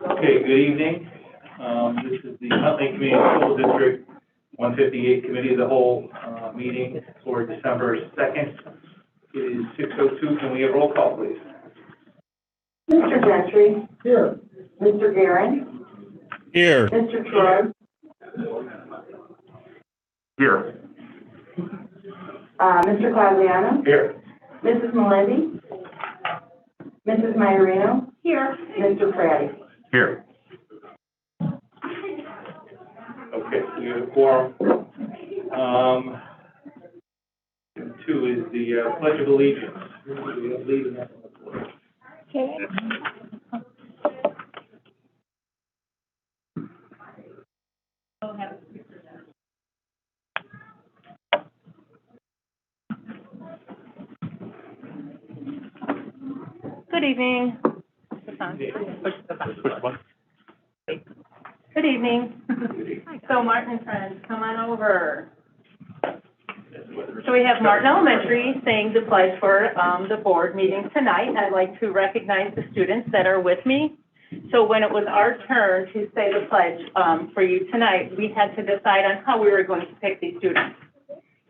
Okay, good evening. This is the Huntley Community School District 158 Committee of the Whole meeting for December 2nd. It is 6:02. Can we have roll call, please? Mr. Gentry. Here. Mr. Guerin. Here. Mr. Troy. Here. Mr. Quagliano. Here. Mrs. Melendi. Mrs. Maiorino. Here. Mr. Pratty. Here. Okay, we have a quorum. Two is the Pledge of Allegiance. We have lead in that one. Okay. Good evening. Good evening. So Martin and friends, come on over. So we have Martin Elementary saying the pledge for the board meeting tonight. I'd like to recognize the students that are with me. So when it was our turn to say the pledge for you tonight, we had to decide on how we were going to pick these students.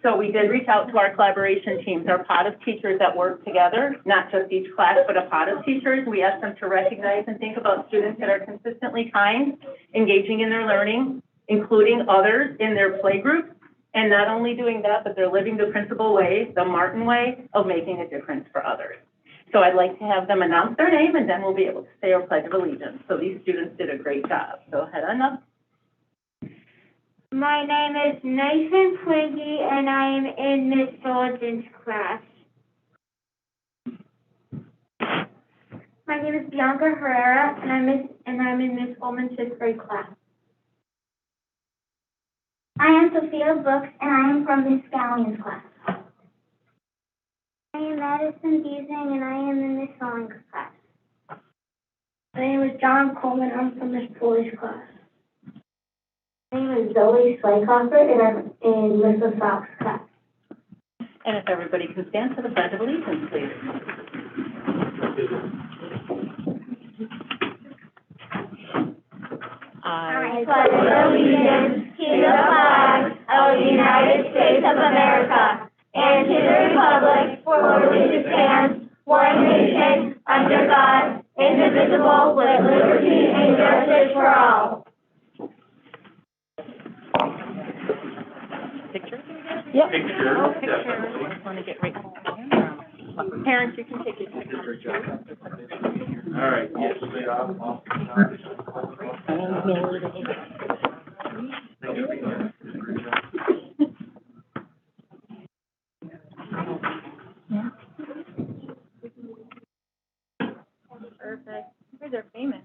So we did reach out to our collaboration teams, our pod of teachers that work together, not just each class, but a pod of teachers. We asked them to recognize and think about students that are consistently kind, engaging in their learning, including others in their play group, and not only doing that, but they're living the principal way, the Martin way, of making a difference for others. So I'd like to have them announce their name, and then we'll be able to say our Pledge of Allegiance. So these students did a great job. So head on up. My name is Nathan Twiggy, and I am in Miss Jordan's class. My name is Bianca Herrera, and I'm in Miss Coleman's 5th grade class. I am Sophia Brooks, and I am from Miss Scallion's class. I am Madison Beasing, and I am in Miss Song's class. My name is John Coleman, I'm from Miss Pooley's class. My name is Zoe Slycoffer, and I'm in Miss LaSalle's class. And if everybody can stand for the Pledge of Allegiance, please. I pledge allegiance to the flag of the United States of America and to the republic for which it stands, one nation, under God, indivisible, with liberty and justice for all. Picture? Yep. Picture. Oh, picture. I want to get right. Parents, you can take your picture. All right, yes. Perfect. They're famous.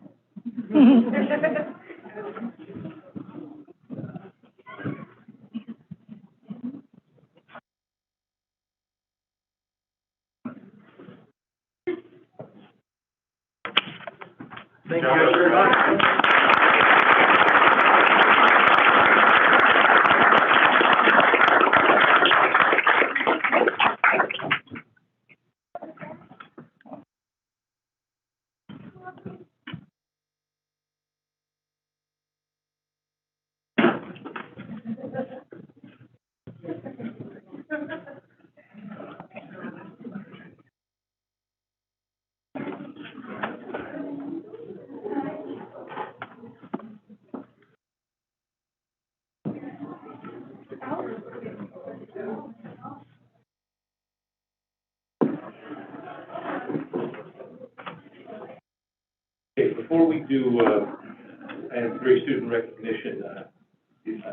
Thank you very much. Okay, before we do item 3, student recognition,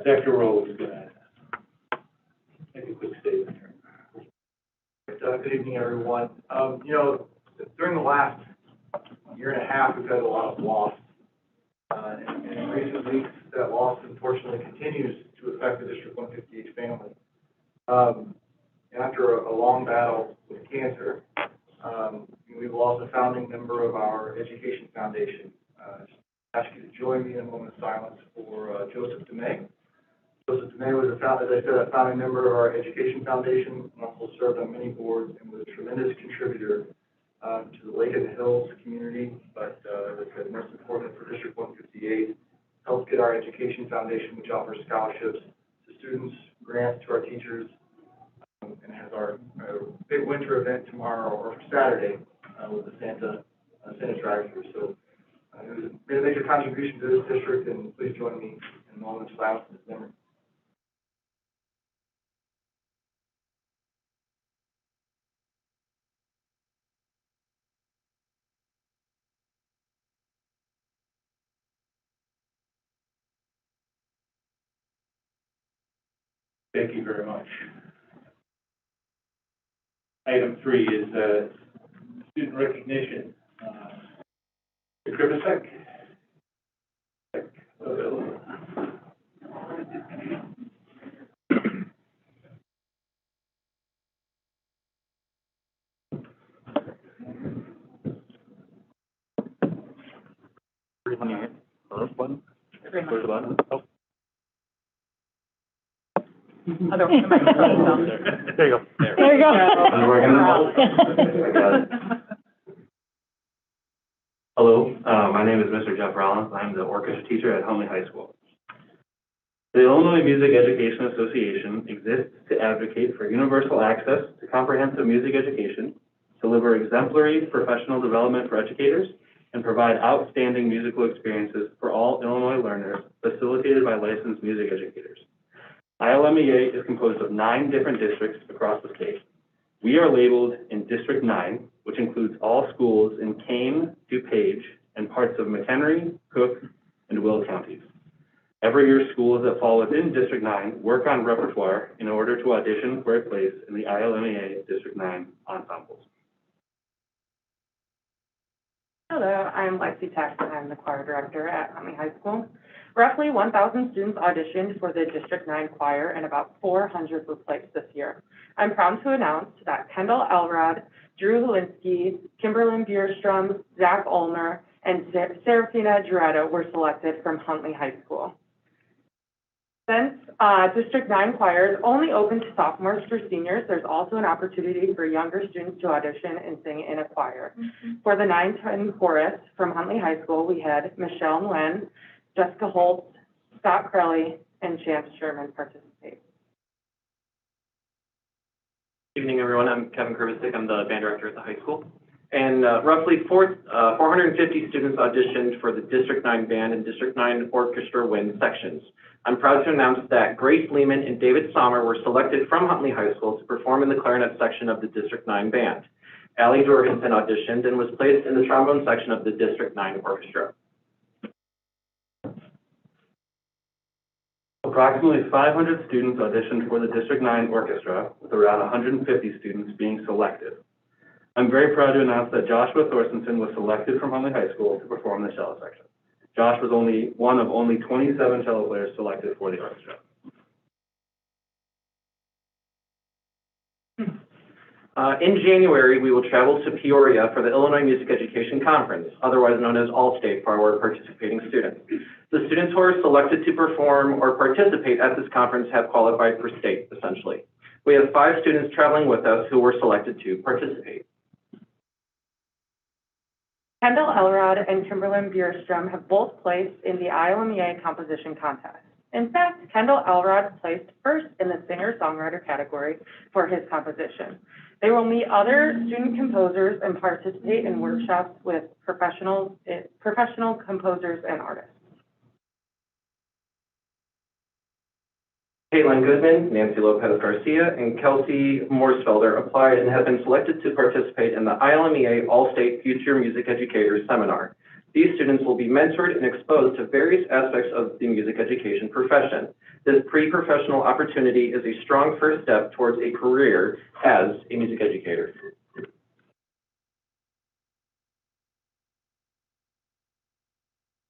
Dr. Rowe is going to make a quick statement here. Good evening, everyone. During the last year and a half, we've had a lot of loss. And in recent weeks, that loss unfortunately continues to affect the District 158 family. After a long battle with cancer, we've lost a founding member of our Education Foundation. I ask you to join me in a moment of silence for Joseph DeMay. Joseph Demay was as I said, a founding member of our Education Foundation, and also served on many boards and was a tremendous contributor to the Lake and the Hills community, but as I said, most important for District 158, helped get our Education Foundation, which offers scholarships to students, grants to our teachers, and has our big winter event tomorrow, or Saturday, with the Santa drive-through. So it was made a major contribution to this district, and please join me in a moment of silence in his memory. Thank you very much. Item 3 is student recognition. Krivacek. Where's the button? Oh. Other one, the microphone. There you go. There you go. Hello, my name is Mr. Jeff Rollins. I'm the orchestra teacher at Huntley High School. The Illinois Music Education Association exists to advocate for universal access to comprehensive music education, deliver exemplary professional development for educators, and provide outstanding musical experiences for all Illinois learners, facilitated by licensed music educators. ILMEA is composed of 9 different districts across the state. We are labeled in District 9, which includes all schools in Kane, DuPage, and parts of McHenry, Cook, and Will counties. Every year, schools that fall within District 9 work on repertoire in order to audition for a place in the ILMEA District 9 ensembles. Hello, I'm Lexi Taxton. I'm the choir director at Huntley High School. Roughly 1,000 students auditioned for the District 9 choir, and about 400 were placed this year. I'm proud to announce that Kendall Elrod, Drew Helinski, Kimberlyn Bierstrom, Zach Ulmer, and Serafina Giretto were selected from Huntley High School. Since District 9 choir is only open to sophomores or seniors, there's also an opportunity for younger students to audition and sing in a choir. For the 9-10 chorus from Huntley High School, we had Michelle Nguyen, Jessica Holtz, Scott Crelly, and Chance Sherman participate. Good evening, everyone. I'm Kevin Krivacek. I'm the band director at the high school. And roughly 450 students auditioned for the District 9 band and District 9 orchestra wind sections. I'm proud to announce that Grace Lehman and David Sommer were selected from Huntley High School to perform in the clarinet section of the District 9 band. Allie Jorgensen auditioned and was placed in the trombone section of the District 9 orchestra. Approximately 500 students auditioned for the District 9 orchestra, with around 150 students being selected. I'm very proud to announce that Joshua Thorstensen was selected from Huntley High School to perform the cello section. Josh was only one of only 27 cello players selected for the orchestra. In January, we will travel to Peoria for the Illinois Music Education Conference, otherwise known as Allstate for our participating students. The students who are selected to perform or participate at this conference have qualified for state, essentially. We have 5 students traveling with us who were selected to participate. Kendall Elrod and Kimberlyn Bierstrom have both placed in the ILMEA composition contest. In fact, Kendall Elrod placed first in the singer-songwriter category for his composition. They will meet other student composers and participate in workshops with professional composers and artists. Caitlin Goodman, Nancy Lopez Garcia, and Kelsey Morsfelder applied and have been selected to participate in the ILMEA All-State Future Music Educators Seminar. These students will be mentored and exposed to various aspects of the music education profession. This pre-professional opportunity is a strong first step towards a career as a music educator.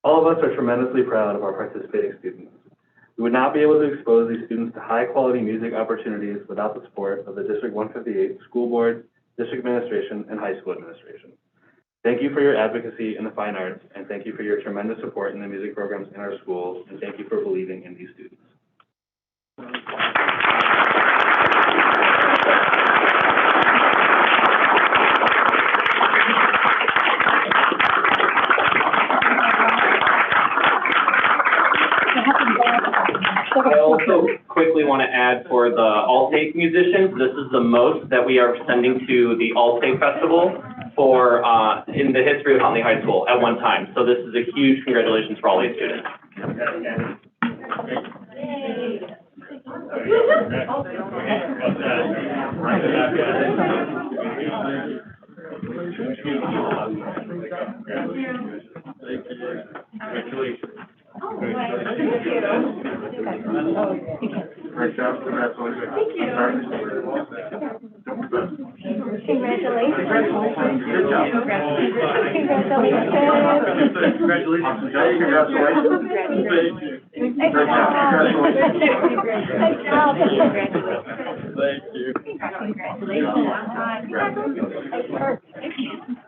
All of us are tremendously proud of our participating students. We would not be able to expose these students to high-quality music opportunities without the support of the District 158 School Board, District Administration, and High School Administration. Thank you for your advocacy in the fine arts, and thank you for your tremendous support in the music programs in our schools, and thank you for believing in these students. want to add for the Allstate musicians, this is the most that we are sending to the Allstate Festival for, in the history of Huntley High School at one time. So this is a huge congratulations for all these students. Great job, congratulations. Thank you. Congratulations. Good job. Congratulations.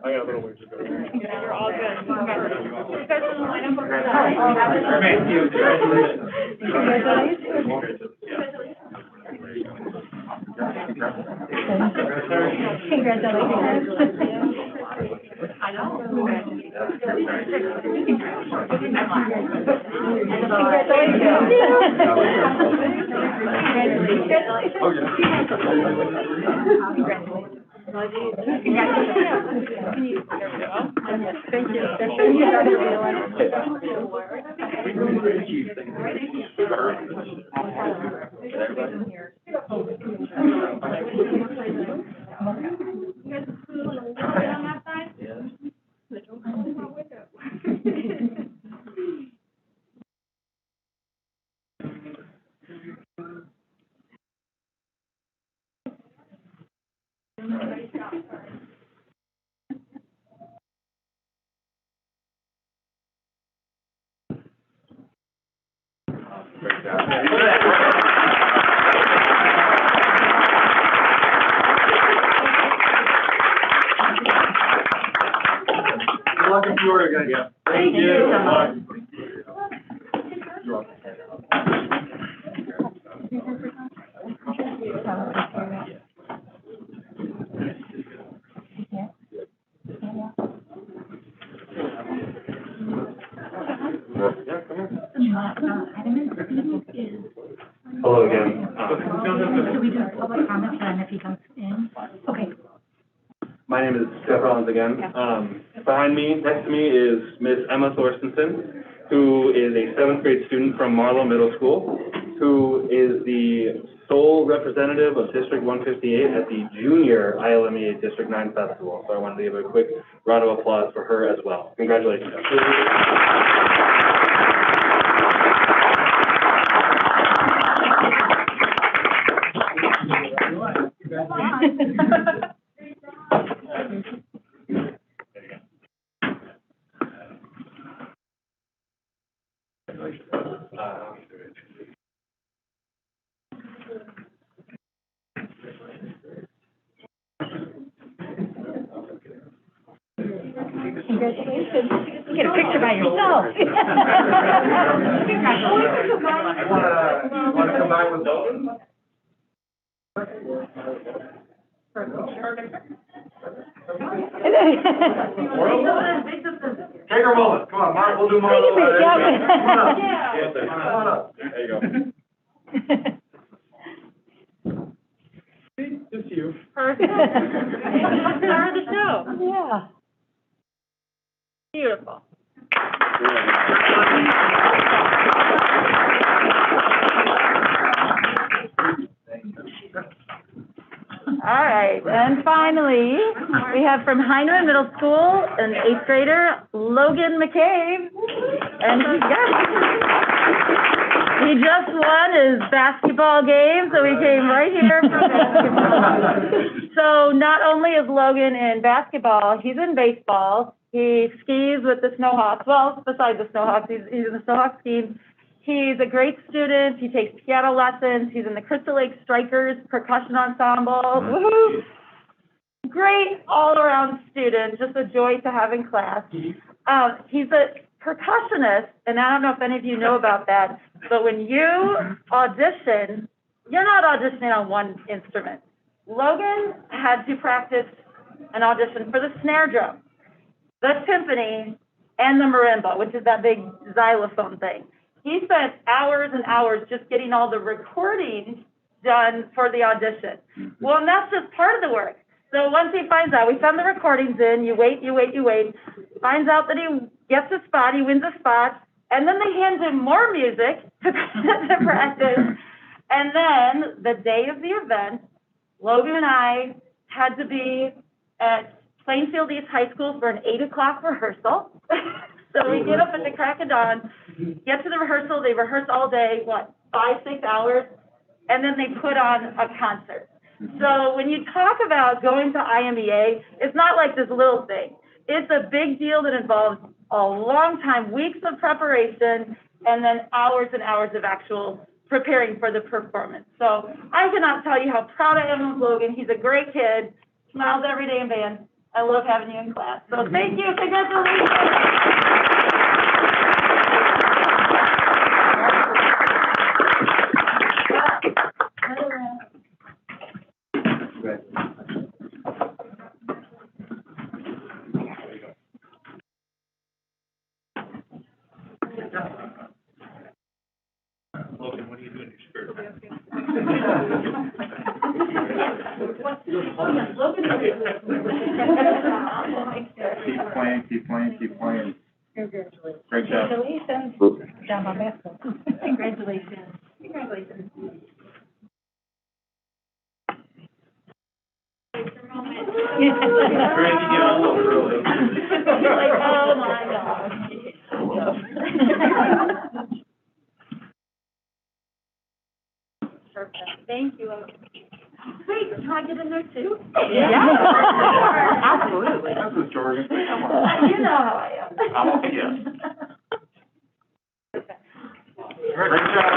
I got a little ways to go. You're all good. I know. Thank you. Great job. Good luck in Florida again. Thank you so much. You're welcome. Hello again. Should we do public comments then if he comes in? Okay. My name is Jeff Rollins again. Behind me, next to me is Miss Emma Thorstensen, who is a 7th grade student from Marlow Middle School, who is the sole representative of District 158 at the Junior ILMEA District 9 Festival. So I wanted to give a quick round of applause for her as well. Congratulations. Congratulations. Get a picture by yourself. Congratulations. Want to come back with Logan? Take her moment. Come on, Mark, we'll do more. Take a picture, Come on up. There you go. Just you. Perfect. Star of the show. Yeah. Beautiful. All right, and finally, we have from Heinemann Middle School, an 8th grader, Logan Mccabe. And he just won his basketball game, so he came right here for basketball. So not only is Logan in basketball, he's in baseball. He skis with the Snowhawks. Well, besides the Snowhawks, he's in the Snowhawks team. He's a great student. He takes piano lessons. He's in the Crystal Lake Strikers percussion ensemble. Woohoo! Great all-around student. Just a joy to have in class. He's a percussionist, and I don't know if any of you know about that, but when you audition, you're not auditioning on one instrument. Logan had to practice an audition for the snare drum, the timpani, and the marimba, which is that big xylophone thing. he spent hours and hours just getting all the recordings done for the audition. Well, and that's just part of the work. So once he finds out, we send the recordings in, you wait, finds out that he gets a spot, he wins a spot, and then they hand him more music to practice. And then the day of the event, Logan and I had to be at Plainfield East High School for an 8 o'clock rehearsal. So we get up at the crack of dawn, get to the rehearsal, they rehearse all day, 5-6 hours, and then they put on a concert. So when you talk about going to IMEA, it's not like this little thing. It's a big deal that involves a long time, weeks of preparation, and then hours and hours of actual preparing for the performance. So I cannot tell you how proud I am of Logan. He's a great kid, smiles every day in band. I love having you in class. So thank you, congratulations. Logan, what do you do in your spare time? Keep playing. Congratulations. Great job. Congratulations. Good job on basketball. Congratulations. Congratulations. Dragging you all over, really. Like, oh my gosh. Perfect, thank you. Wait, can I get in there too? Yeah. Absolutely. This is Jordan. You know how I am. I'm okay, yes. Great job.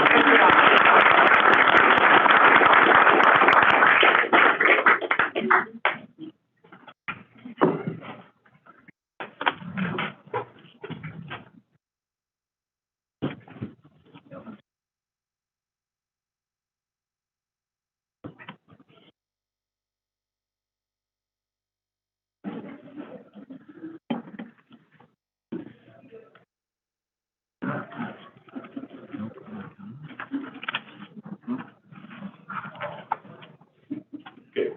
Okay.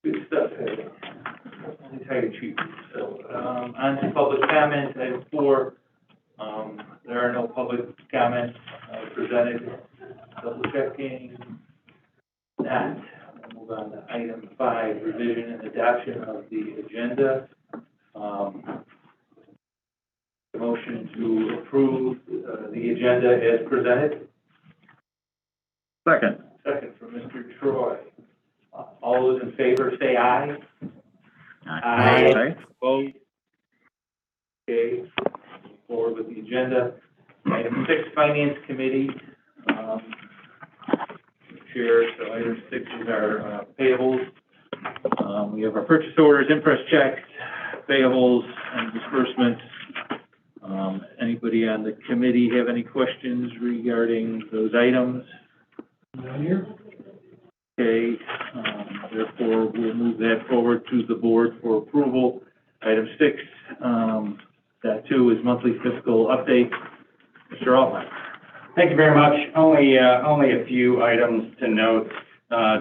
Good stuff. Untitled Chapter. So, on to public comment, item 4. There are no public comments presented. Double checking that. We'll move on to item 5, revision and adoption of the agenda. Motion to approve the agenda as presented. Second. Second from Mr. Troy. All those in favor say aye. Aye. Opposed? Okay, move forward with the agenda. Item 6, Finance Committee. Chair, so item 6 is our payables. We have our purchase orders, impress checks, payables, and disbursements. Anybody on the committee have any questions regarding those items? Not here. Okay, therefore, we'll move that forward to the board for approval. Item 6, that too is monthly fiscal update. Mr. Altman. Thank you very much. Only a few items to note.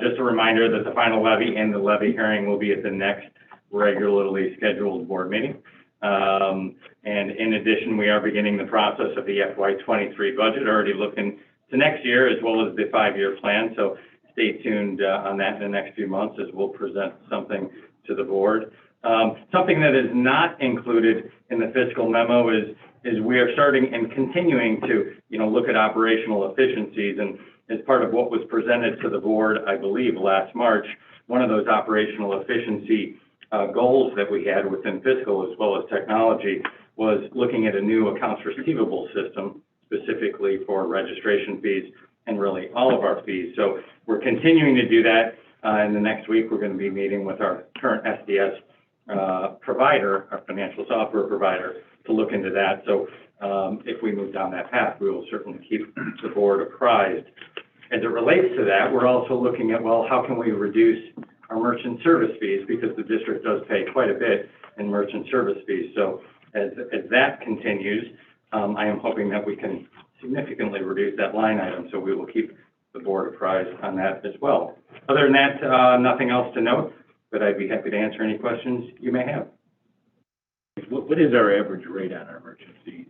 Just a reminder that the final levy and the levy hearing will be at the next regularly scheduled board meeting. And in addition, we are beginning the process of the FY23 budget, already looking to next year as well as the 5-year plan. So stay tuned on that in the next few months as we'll present something to the board. Something that is not included in the fiscal memo is we are starting and continuing to, look at operational efficiencies. And as part of what was presented to the board, I believe last March, one of those operational efficiency goals that we had within fiscal as well as technology was looking at a new accounts receivable system specifically for registration fees and really all of our fees. So we're continuing to do that. In the next week, we're going to be meeting with our current SDS provider, our financial software provider, to look into that. So if we move down that path, we will certainly keep the board apprised. As it relates to that, we're also looking at, how can we reduce our merchant service fees, because the district does pay quite a bit in merchant service fees. So as that continues, I am hoping that we can significantly reduce that line item, so we will keep the board apprised on that as well. Other than that, nothing else to note, but I'd be happy to answer any questions you may have. What is our average rate on our emergencies?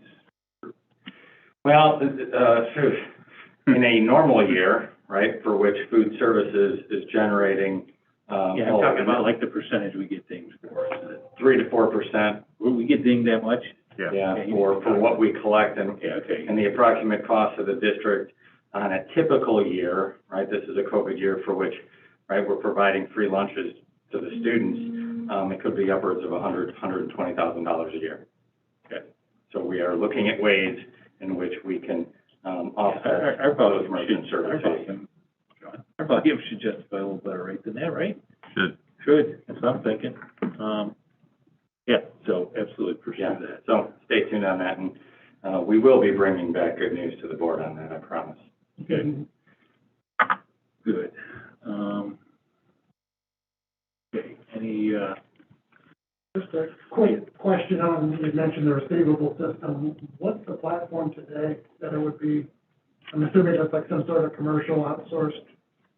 Well, in a normal year, right, for which food services is generating, Yeah, I'm talking about like the percentage we get things for. Is it 3 to 4%. Will we get dinged that much? Yeah, for what we collect and, Yeah, okay. and the approximate cost of the district on a typical year, right, this is a COVID year for which, right, we're providing free lunches to the students, it could be upwards of $120,000 a year. Okay. So we are looking at ways in which we can, offset Our those volume emergent services. our volume should justify a little better rate than that, right? Should. That's what I'm thinking. Yeah, so absolutely pursue Yeah, that. so stay tuned on that, and, we will be bringing back good news to the board on that, I promise. Okay. Good. Okay, any, Just a quick question on, you mentioned the Receivable System. What's the platform today that it would be? I'm assuming that's like some sort of commercial outsourced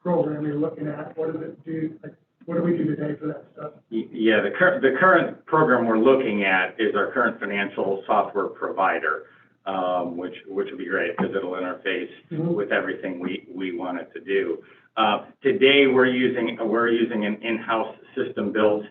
program you're looking at. What does it do? Like, what do we do today for that stuff? Yeah, the current program we're looking at is our current financial software provider, which would be great because it'll interface with everything we want it to do. Today, we're using an in-house system-built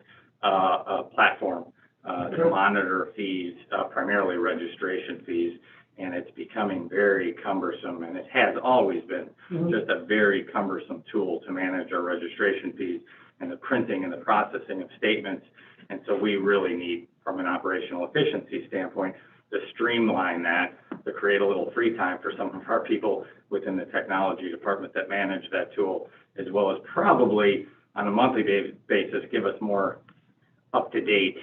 platform to monitor fees, primarily registration fees, and it's becoming very cumbersome, and it has always been just a very cumbersome tool to manage our registration fees and the printing and the processing of statements. And so we really need, from an operational efficiency standpoint, to streamline that, to create a little free time for some of our people within the technology department that manage that tool, as well as probably on a monthly basis, give us more up-to-date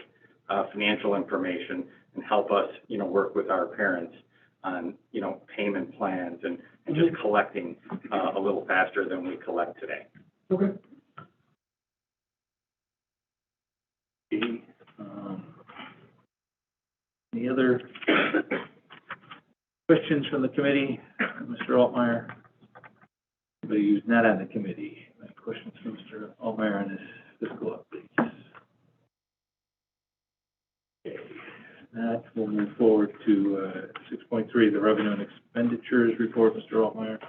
financial information and help us, work with our parents on, payment plans and just collecting a little faster than we collect today. Okay. Any other questions from the committee? Mr. Altmeyer? Anybody who's not on the committee? Any questions from Mr. Altmeyer on his fiscal updates? Okay. That we'll move forward to 6.3, the revenue and expenditures report. Mr. Altmeyer.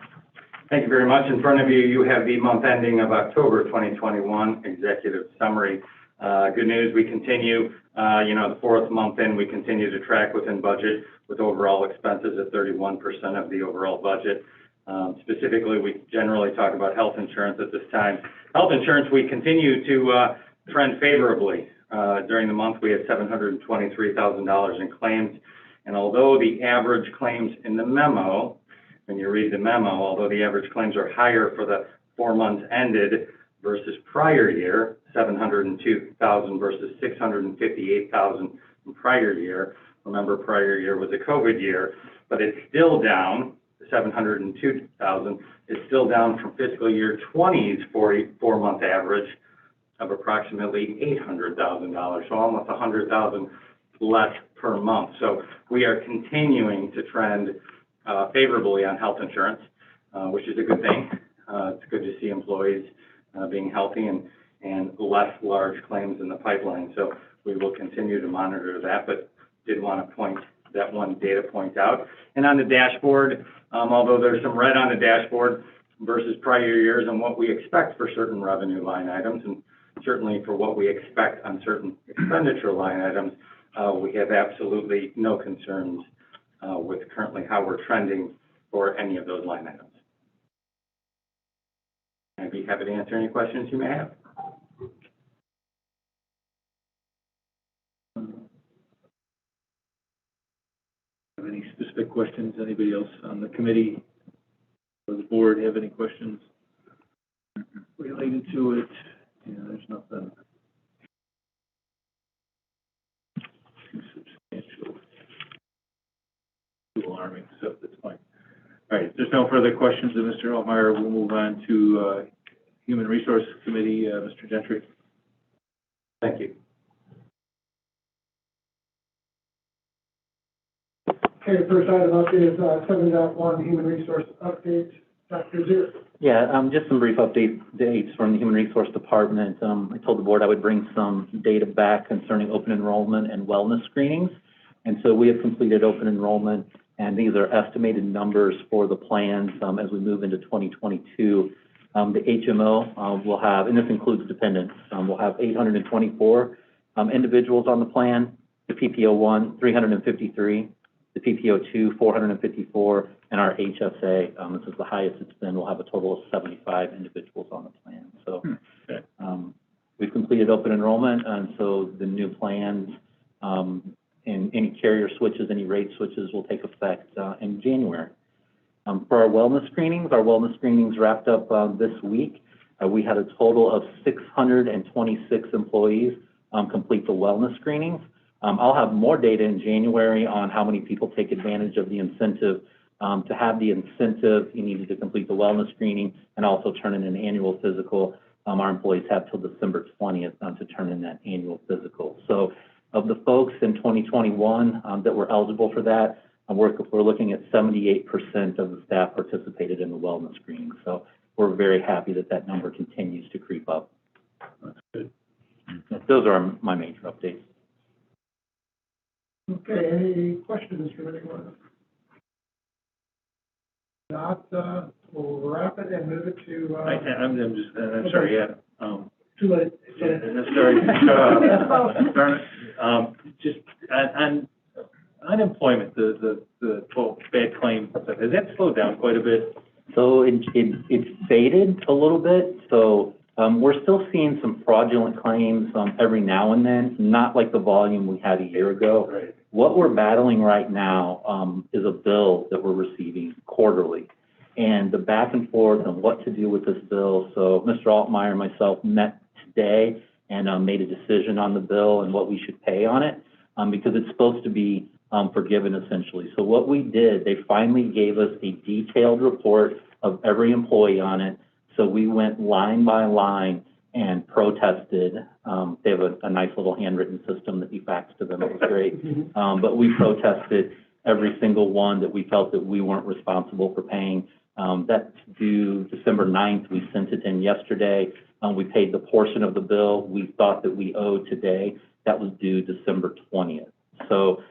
Thank you very much. In front of you, you have the month ending of October 2021 executive summary. Good news, we continue, the fourth month in, we continue to track within budget with overall expenses at 31% of the overall budget. Specifically, we generally talk about health insurance at this time. Health insurance, we continue to trend favorably. During the month, we had $723,000 in claims. And although the average claims in the memo, when you read the memo, although the average claims are higher for the 4 months ended versus prior year, 702,000 versus 658,000 in prior year. Remember, prior year was a COVID year, but it's still down. 702,000 is still down from fiscal year 20's 4-month average of approximately $800,000, so almost $100,000 less per month. So we are continuing to trend favorably on health insurance, which is a good thing. It's good to see employees being healthy and less large claims in the pipeline. So we will continue to monitor that, but did want to point that one data point out. And on the dashboard, although there's some red on the dashboard versus prior years and what we expect for certain revenue line items, and certainly for what we expect on certain expenditure line items, we have absolutely no concerns with currently how we're trending for any of those line items. I'd be happy to answer any questions you may have. Have any specific questions? Anybody else on the committee or the board have any questions related to it? Yeah, there's nothing too substantial, too alarming, so that's fine. All right, if there's no further questions of Mr. Altmeyer, we'll move on to Human Resource Committee, Mr. Gentry. Thank you. Okay, first item up is, 7.1 human resource update, Dr. Zier. Yeah, just some brief dates from the Human Resource Department. I told the board I would bring some data back concerning open enrollment and wellness screenings. And so we have completed open enrollment, and these are estimated numbers for the plans as we move into 2022. The HMO will have, and this includes dependents, will have 824 individuals on the plan. The PPO1, 353. The PPO2, 454, and our HSA, this is the highest it's been, we'll have a total of 75 individuals on the plan. So we've completed open enrollment, and so the new plans and any carrier switches, any rate switches will take effect in January. For our wellness screenings wrapped up this week. We had a total of 626 employees complete the wellness screenings. I'll have more data in January on how many people take advantage of the incentive. To have the incentive, you needed to complete the wellness screening and also turn in an annual physical. Our employees have till December 20th to turn in that annual physical. So of the folks in 2021 that were eligible for that, we're looking at 78% of the staff participated in the wellness screening. So we're very happy that that number continues to creep up. That's good. Those are my major updates. Okay, any questions from anyone? Not, we'll wrap it and move it to, I'm sorry, yeah. too late. Yeah, sorry, darn it. Just on unemployment, the bad claim, has that slowed down quite a bit? So it faded a little bit. So we're still seeing some fraudulent claims every now and then, not like the volume we had a year ago. Right. What we're battling right now is a bill that we're receiving quarterly, and the back and forth on what to do with this bill. So Mr. Altmeyer and myself met today and made a decision on the bill and what we should pay on it because it's supposed to be forgiven essentially. So what we did, they finally gave us a detailed report of every employee on it. So we went line by line and protested. They have a nice little handwritten system that we faxed to them. It was great. But we protested every single one that we felt that we weren't responsible for paying. That's due December 9th. We sent it in yesterday. We paid the portion of the bill we thought that we owed today. That was due December 20th. So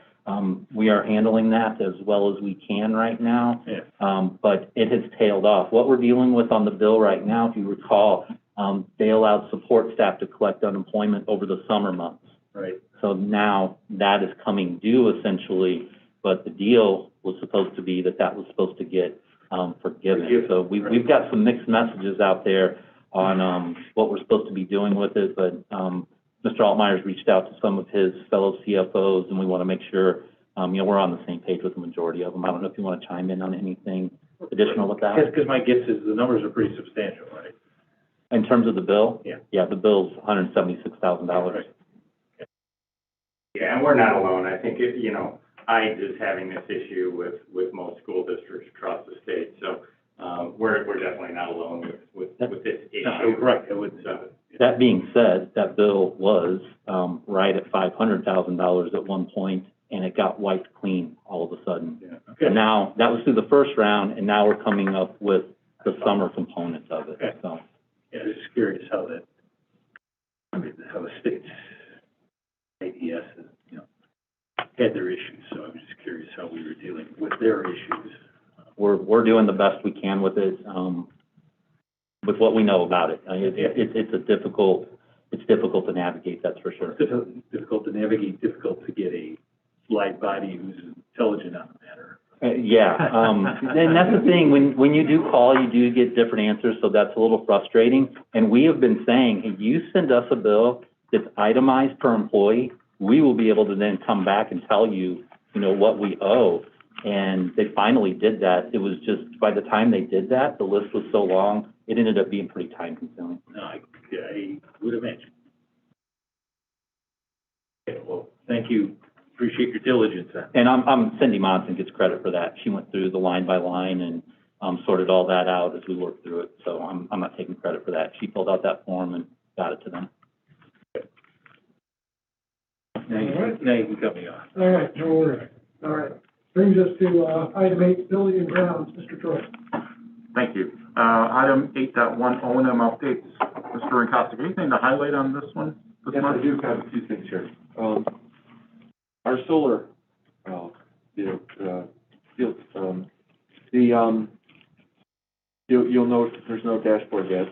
we are handling that as well as we can right now. Yeah. But it has tailed off. What we're dealing with on the bill right now, if you recall, they allowed support staff to collect unemployment over the summer months. Right. So now that is coming due essentially, but the deal was supposed to be that was supposed to get forgiven. So we've got some mixed messages out there on what we're supposed to be doing with it, but Mr. Altmeyer's reached out to some of his fellow CFOs, and we want to make sure we're on the same page with the majority of them. I don't know if you want to chime in on anything additional with that. Because my guess is the numbers are pretty substantial, right? In terms of the bill? Yeah. Yeah, the bill's $176,000. Right. Yeah, and we're not alone. I think, IDE is having this issue with most school districts across the state. So we're definitely not alone with this issue. Right. I would, That being said, that bill was right at $500,000 at one point, and it got wiped clean all of a sudden. yeah. Okay. And now, that was through the first round, and now we're coming up with the summer components of it. Okay. So. Yeah, I'm just curious how how the state's ADS has, had their issues. So I'm just curious how we were dealing with their issues. We're doing the best we can with it, with what we know about it. It's difficult to navigate, that's for sure. It's difficult to navigate, difficult to get a live body who's intelligent on the matter. Yeah, and that's the thing, when you do call, you do get different answers, so that's a little frustrating. And we have been saying, if you send us a bill that's itemized per employee, we will be able to then come back and tell you, what we owe. And they finally did that. It was just, by the time they did that, the list was so long, it ended up being pretty time consuming. No, I would imagine. Okay, well, thank you. Appreciate your diligence on that. And Cindy Monson gets credit for that. She went through the line by line and sorted all that out as we worked through it. So I'm not taking credit for that. She filled out that form and got it to them. Now you can cut me off. All right, no worries. All right. Brings us to, item 8, building and grounds, Mr. Troy. Thank you. Item 8.1, O&M updates. Mr. Rinkowski, anything to highlight on this one? Yes, I do have a few things here. Our solar, field, you'll note there's no dashboard yet.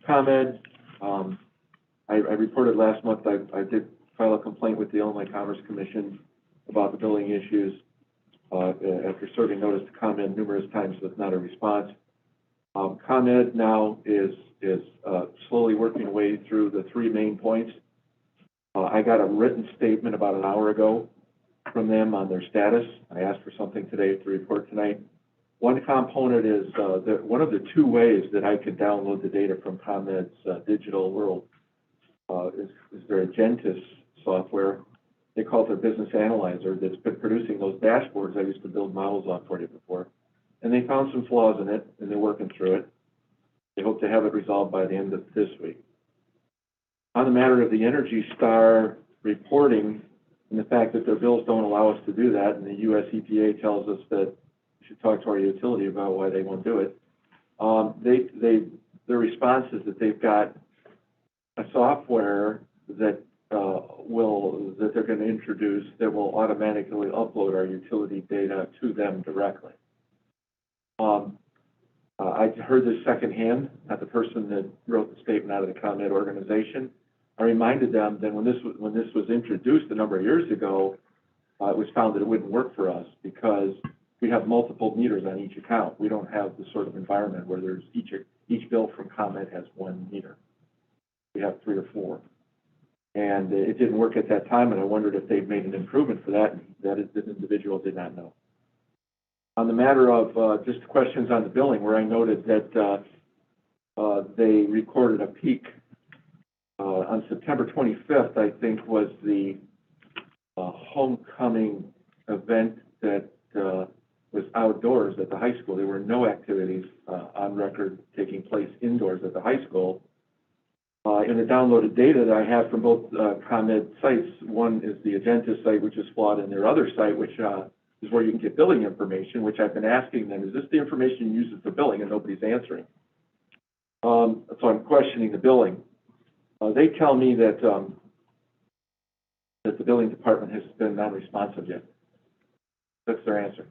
ComEd, I reported last month, I did file a complaint with the Illinois Commerce Commission about the billing issues, after serving notice to ComEd numerous times with not a response. ComEd now is slowly working way through the 3 main points. I got a written statement about an hour ago from them on their status. I asked for something today to report tonight. One component is one of the 2 ways that I could download the data from ComEd's digital world is their Agentis software. They call it their business analyzer that's been producing those dashboards I used to build models on for you before. And they found some flaws in it, and they're working through it. They hope to have it resolved by the end of this week. On the matter of the Energy Star reporting and the fact that their bills don't allow us to do that, and the US EPA tells us that we should talk to our utility about why they won't do it, their response is that they've got a software that that they're going to introduce that will automatically upload our utility data to them directly. I heard this secondhand, not the person that wrote the statement out of the ComEd organization. I reminded them that when this was introduced a number of years ago, it was found that it wouldn't work for us because we have multiple meters on each account. We don't have the sort of environment where there's each bill from ComEd has 1 meter. We have 3 or 4. And it didn't work at that time, and I wondered if they'd made an improvement for that, and this individual did not know. On the matter of just questions on the billing, where I noted that they recorded a peak on September 25th, I think, was the homecoming event that was outdoors at the high school. There were no activities on record taking place indoors at the high school. In the downloaded data that I have from both ComEd sites, one is the Agentis site, which is flawed, and their other site, which is where you can get billing information, which I've been asking them, is this the information you use for billing? And nobody's answering. So I'm questioning the billing. They tell me that that the billing department has been non-responsive yet. That's their answer.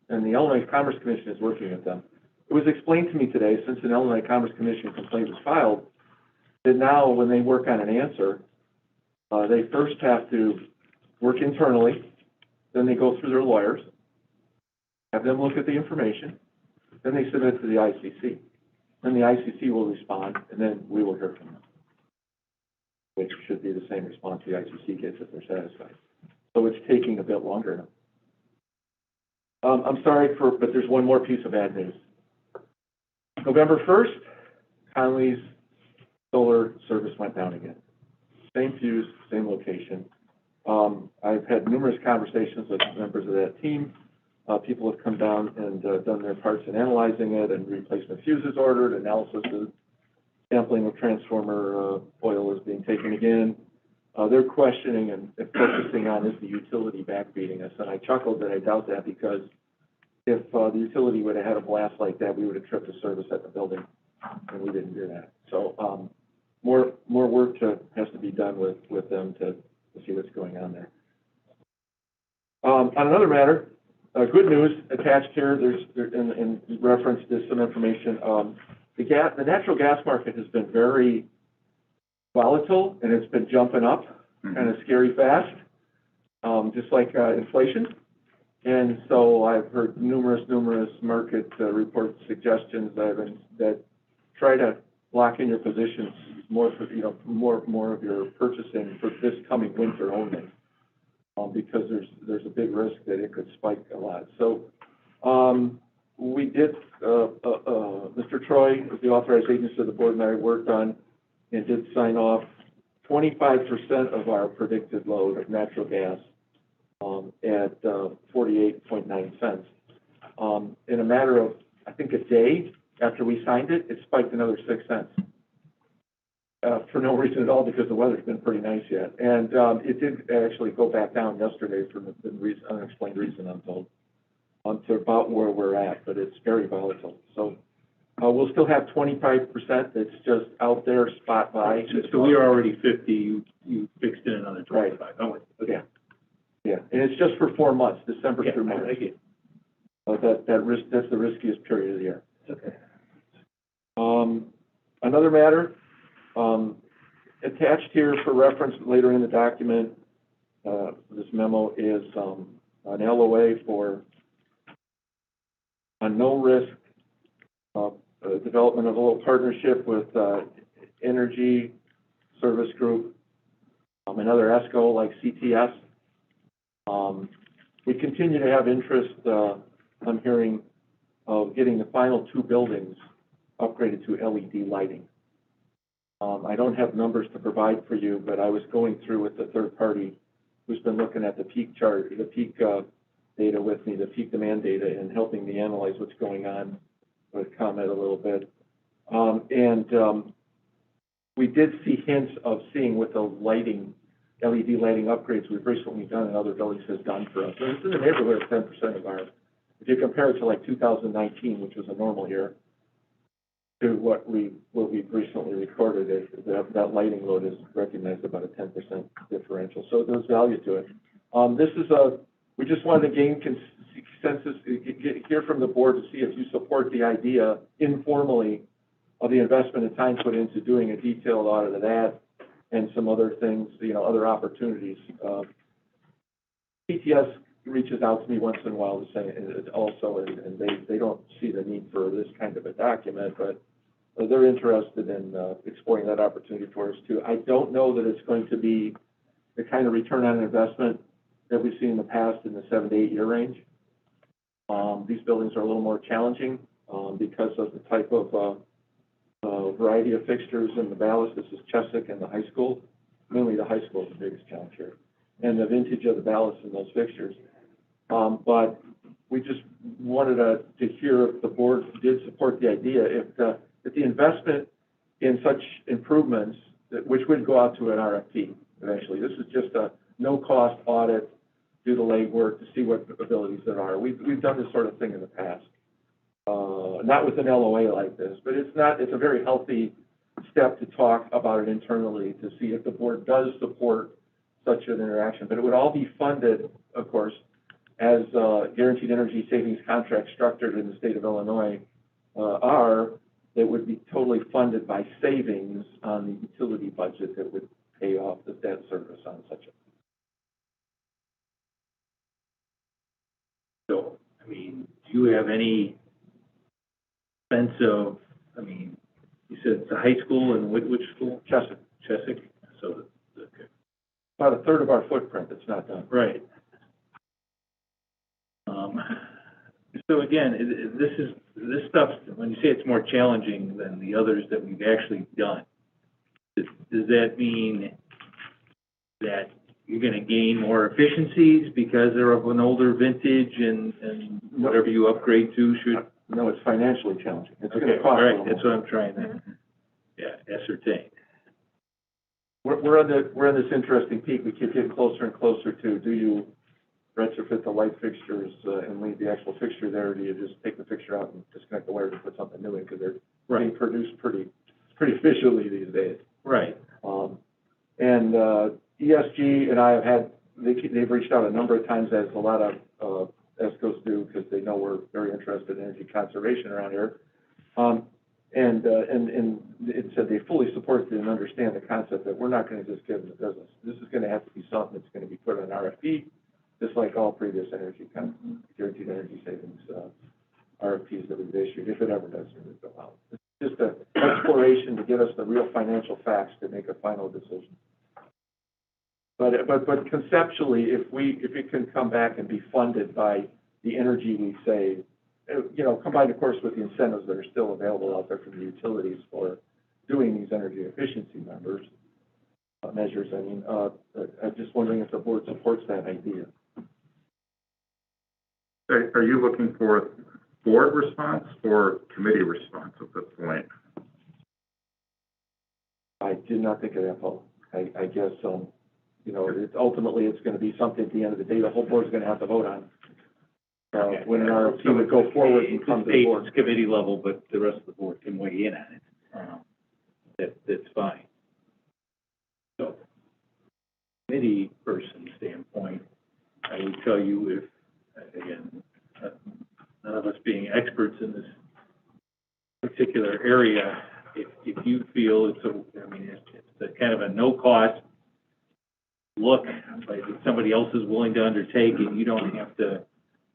And the Illinois Commerce Commission is working with them. It was explained to me today, since an Illinois Commerce Commission complaint was filed, that now when they work on an answer, they first have to work internally, then they go through their lawyers, have them look at the information, then they submit to the ICC. Then the ICC will respond, and then we will hear from them, which should be the same response the ICC gets if they're satisfied. So it's taking a bit longer now. I'm sorry but there's one more piece of bad news. November 1st, Huntley's solar service went down again. Same fuse, same location. I've had numerous conversations with members of that team. People have come down and done their parts in analyzing it, and replacement fuses ordered, analysis of sampling of transformer oil is being taken again. They're questioning and focusing on, is the utility backbeating us? And I chuckled that I doubt that, because if the utility would have had a blast like that, we would have tripped the service at the building, and we didn't do that. So more work has to be done with them to see what's going on there. On another matter, good news attached here. There's in reference to some information. The natural gas market has been very volatile, and it's been jumping up kind of scary fast, just like inflation. And so I've heard numerous market report suggestions that try to lock in your positions more for, more of your purchasing for this coming winter only, because there's a big risk that it could spike a lot. So we did, Mr. Troy, the authorized agency of the board, and I worked on and did sign off 25% of our predicted load of natural gas at 48.9 cents. In a matter of, I think, a day after we signed it, it spiked another 6 cents. for no reason at all, because the weather's been pretty nice yet. And, it did actually go back down yesterday for the reason, unexplained reason, I'm told, to about where we're at, but it's very volatile. So, we'll still have 25% that's just out there, spot buy. So we are already 50, you fixed in another 25. Oh, okay. Yeah, and it's just for 4 months, December through March. I get it. That's the riskiest period of the year. It's okay. Another matter, attached here for reference later in the document, this memo is, an LOA for a no-risk, development of a little partnership with, Energy Service Group, another ESCO like CTS. We continue to have interest, I'm hearing, of getting the final 2 buildings upgraded to LED lighting. I don't have numbers to provide for you, but I was going through with the third party who's been looking at the peak chart, the peak, data with me, the peak demand data, and helping me analyze what's going on with ComEd a little bit. We did see hints of seeing what the lighting, LED lighting upgrades we've recently done and other buildings has done for us. And it's in the neighborhood of 10% of our, if you compare it to like 2019, which was a normal year, to what we've recently recorded, that lighting load is recognized about a 10% differential. So there's value to it. We just wanted to gain consensus, hear from the board to see if you support the idea informally of the investment and time put into doing a detailed audit of that and some other things, other opportunities. PTS reaches out to me once in a while to say also, and they don't see the need for this kind of a document, but they're interested in exploring that opportunity for us too. I don't know that it's going to be the kind of return on investment that we've seen in the past in the 7 to 8 year range. These buildings are a little more challenging because of the type of variety of fixtures and the ballast. This is Chesapeake and the high school. Mainly the high school is the biggest challenge here, and the vintage of the ballast in those fixtures. But we just wanted to hear if the board did support the idea, if the investment in such improvements, which would go out to an RFP eventually. This is just a no-cost audit, do the legwork to see what abilities there are. We've done this sort of thing in the past. Not with an LOA like this, but it's a very healthy step to talk about it internally to see if the board does support such an interaction. But it would all be funded, of course, as guaranteed energy savings contracts structured in the state of Illinois are. It would be totally funded by savings on the utility budget that would pay off the debt service on such a. So, I mean, do you have any sense of, I mean, you said it's a high school and which school? Chesapeake. So, okay. About a third of our footprint that's not done. Right. So again, this stuff, when you say it's more challenging than the others that we've actually done, does that mean that you're going to gain more efficiencies because they're of an older vintage and whatever you upgrade to should? No, it's financially challenging. It's going Okay, to cost all right, a little that's what I'm trying to, ascertain. We're on this interesting peak. We keep getting closer and closer to, do you retrofit the light fixtures and leave the actual fixture there, or do you just take the fixture out and disconnect the wires and put something new in, because they're being produced pretty efficiently these days. Right. And ESG and I have had, they've reached out a number of times, as a lot of ESCOs do, because they know we're very interested in energy conservation around here. And it said they fully support and understand the concept that we're not going to just give them the business. This is going to have to be something that's going to be put on RFP, just like all previous guaranteed energy savings RFPs that we've issued, if it ever does go out. It's just an exploration to give us the real financial facts to make a final decision. But conceptually, if it can come back and be funded by the energy we save, combined, of course, with the incentives that are still available out there from the utilities for doing these energy efficiency measures. I mean, I'm just wondering if the board supports that idea. Are you looking for board response or committee response at this point? I did not think of that, Paul. I guess, you know, ultimately, it's gonna be something at the end of the day, the whole board's gonna have to vote on. When an RFP would go forward and come to the board. It's committee level, but the rest of the board can weigh in on it. That's fine. So, committee person standpoint, I would tell you if, again, none of us being experts in this particular area, if you feel it's a kind of a no-cost look, like if somebody else is willing to undertake, and you don't have to,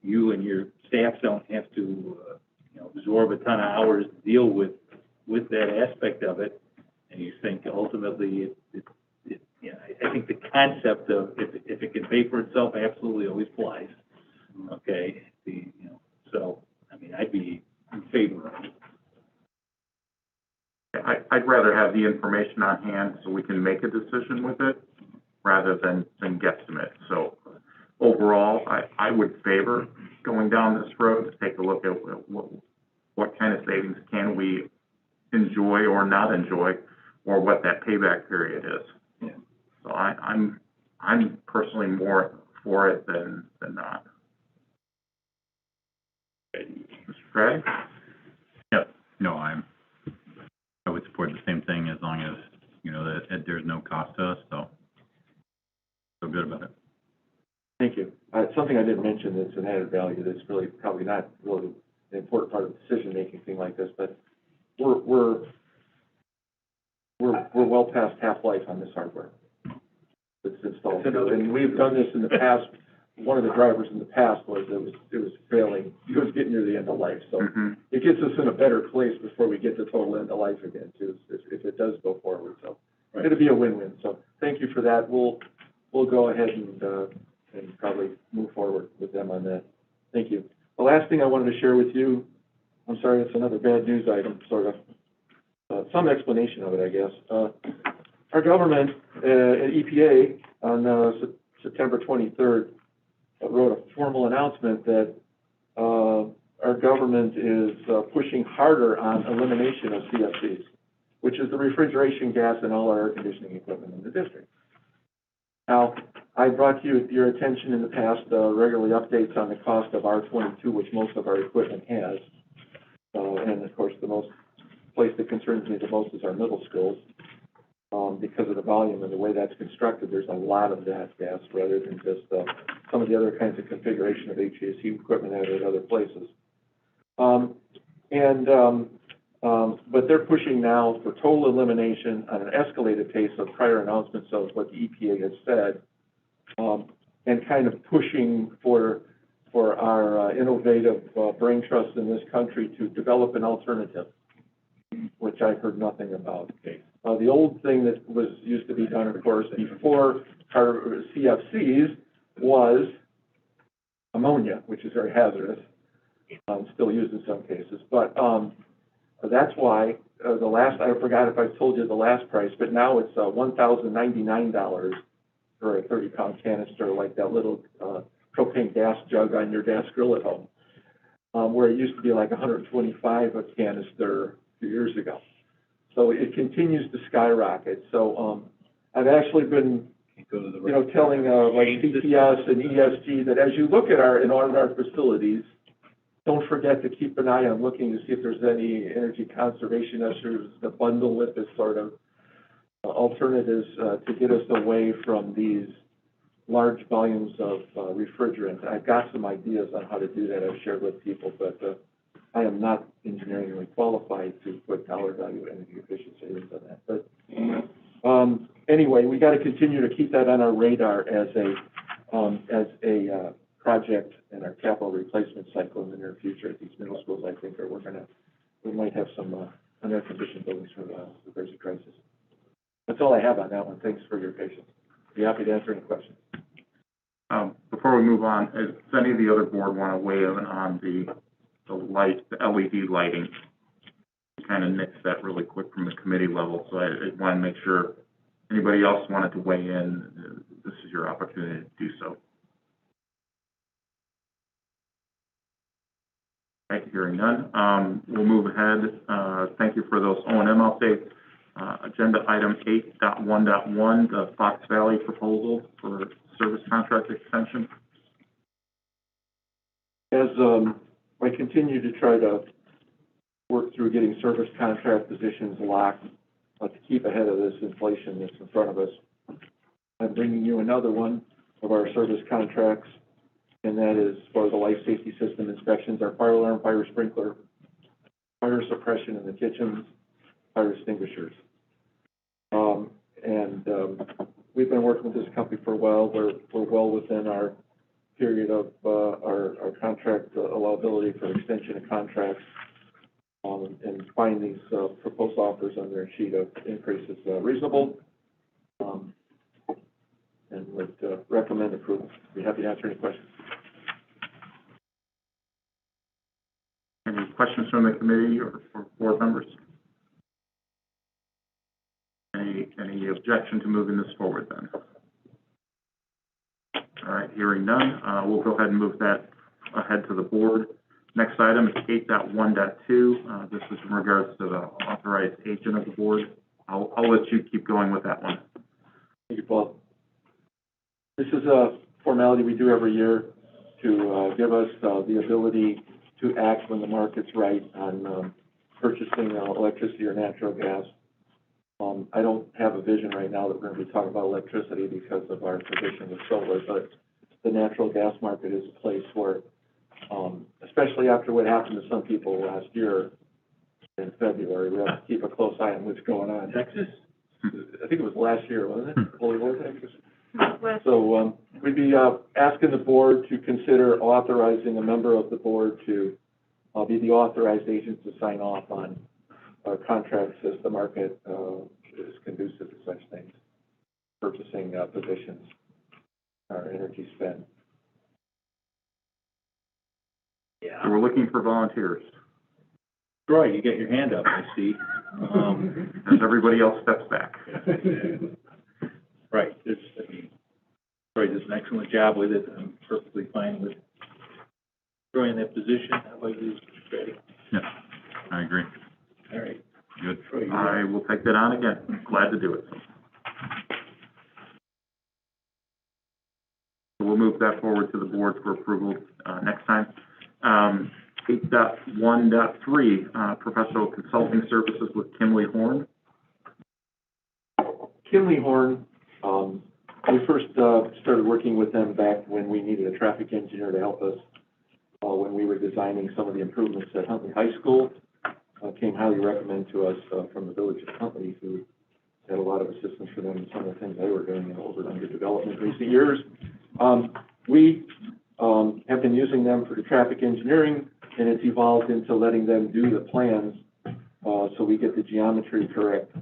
you and your staff don't have to, you know, absorb a ton of hours to deal with that aspect of it, and you think ultimately you know, I think the concept of if it can pay for itself absolutely always applies. Okay, you know, so I mean, I'd be in favor of it. I'd rather have the information on hand so we can make a decision with it rather than guesstimate. So overall, I would favor going down this road to take a look at what kind of savings can we enjoy or not enjoy, or what that payback period is. Yeah. So I'm personally more for it than not. Mr. Craddock? Yep. No, I would support the same thing as long as, you know, that there's no cost to us, so feel good about it. Thank you. Something I didn't mention that's an added value that's really probably not really an important part of the decision-making thing like this, but we're well past half-life on this hardware that's installed. And we've done this in the past. One of the drivers in the past was it was failing. It was getting near the end of life. So it gets us in a better place before we get to total end of life again, too, if it does go forward. So it'll be a win-win. So thank you for that. We'll go ahead and probably move forward with them on that. Thank you. The last thing I wanted to share with you, I'm sorry, it's another bad news item, sort of. Some explanation of it, I guess. Our government, EPA, on September 23rd, wrote a formal announcement that our government is pushing harder on elimination of CFCs, which is the refrigeration gas in all our air conditioning equipment in the district. Now, I brought to your attention in the past regularly updates on the cost of R22, which most of our equipment has. And of course, the place that concerns me the most is our middle schools. Because of the volume and the way that's constructed, there's a lot of that gas rather than just some of the other kinds of configuration of HVAC equipment at other places. But they're pushing now for total elimination on an escalated pace of prior announcements of what the EPA has said, and kind of pushing for our innovative brain trust in this country to develop an alternative, which I've heard nothing about. The old thing that used to be done, of course, before our CFCs was ammonia, which is very hazardous, still used in some cases. But that's why the last, I forgot if I told you the last price, but now it's $1,099 for a 30-pound canister, like that little propane gas jug on your gas grill at home, where it used to be like $125 a canister a few years ago. So it continues to skyrocket. So I've actually been, telling like CPS and ESG that as you look at in all of our facilities, don't forget to keep an eye on looking to see if there's any energy conservation issues to bundle with this sort of alternatives to get us away from these large volumes of refrigerant. I've got some ideas on how to do that I've shared with people, but I am not engineeringly qualified to put dollar value energy efficiency into that. But anyway, we got to continue to keep that on our radar as a project in our capital replacement cycle in the near future at these middle schools. I think we might have some unair-conditioned buildings for if there's a crisis. That's all I have on that one. Thanks for your patience. Be happy to answer any questions. Before we move on, does any of the other board want to weigh in on the LED lighting? Kind of nix that really quick from the committee level, so I want to make sure anybody else wanted to weigh in, this is your opportunity to do so. Right, hearing none. We'll move ahead. Thank you for those O&M updates. Agenda item 8.1.1, the Fox Valley proposal for service contract extension. As I continue to try to work through getting service contract positions locked to keep ahead of this inflation that's in front of us, I'm bringing you another one of our service contracts, and that is for the life safety system inspections, our fire alarm, fire sprinkler, fire suppression in the kitchens, fire extinguishers. We've been working with this company for a while. We're well within our period of our contract allowability for extension of contracts, and find these proposed offers on their sheet of increases reasonable, and would recommend approval. Be happy to answer any questions. Any questions from the committee or board members? Any objection to moving this forward then? All right, hearing none, we'll go ahead and move that ahead to the board. Next item is 8.1.2. This is in regards to the authorized agent of the board. I'll let you keep going with that one. Thank you, Paul. This is a formality we do every year to give us the ability to act when the market's right on purchasing electricity or natural gas. I don't have a vision right now that we're going to be talking about electricity because of our position with solar, but the natural gas market is a place where, especially after what happened to some people last year in February, we have to keep a close eye on what's going on. Texas? I think it was last year, wasn't it? Holy War, Texas. So we'd be asking the board to consider authorizing a member of the board to be the authorized agent to sign off on contracts as the market is conducive to such things, purchasing positions, our energy spend. Yeah. So we're looking for volunteers. Troy, you got your hand up, I see. As everybody else steps back. Right, Troy does an excellent job with it. I'm perfectly fine with Troy in that position. How about you, Freddie? Yeah, I agree. All right. Good. Troy, I will take that on again. Glad to do it. So we'll move that forward to the board for approval next time. 8.1.3, professional consulting services with Kinley Horn. Kinley Horn, we first started working with them back when we needed a traffic engineer to help us when we were designing some of the improvements at Huntley High School. Came highly recommended to us from the village of Huntley, who had a lot of assistance for them in some of the things they were doing under development in recent years. We have been using them for the traffic engineering, and it's evolved into letting them do the plans so we get the geometry correct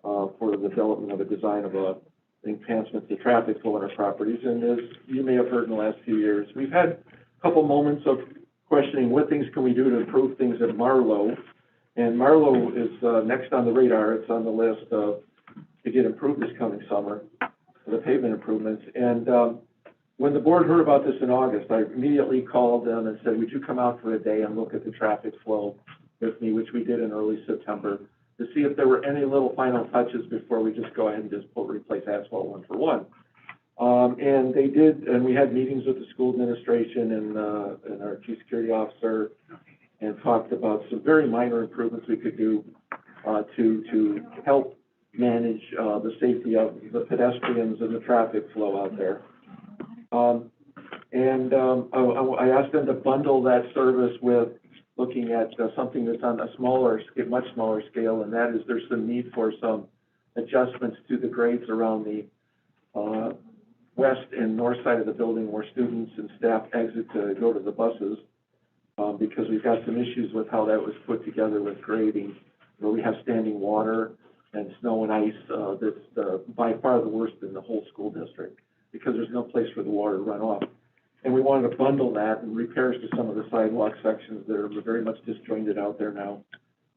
for the development of a design of enhancement to traffic flow on our properties. And as you may have heard in the last few years, we've had a couple moments of questioning what things can we do to improve things at Marlowe. And Marlowe is next on the radar. It's on the list to get improved this coming summer, the pavement improvements. And when the board heard about this in August, I immediately called them and said, would you come out for a day and look at the traffic flow with me, which we did in early September, to see if there were any little final touches before we just go ahead and just replace asphalt one for one. And they did, and we had meetings with the school administration and our chief security officer, and talked about some very minor improvements we could do to help manage the safety of the pedestrians and the traffic flow out there. I asked them to bundle that service with looking at something that's on a much smaller scale, and that is there's some need for some adjustments to the grades around the west and north side of the building where students and staff exit to go to the buses, because we've got some issues with how that was put together with grading, where we have standing water and snow and ice that's by far the worst in the whole school district, because there's no place for the water to run off. And we wanted to bundle that and repairs to some of the sidewalk sections that are very much disjointed out there now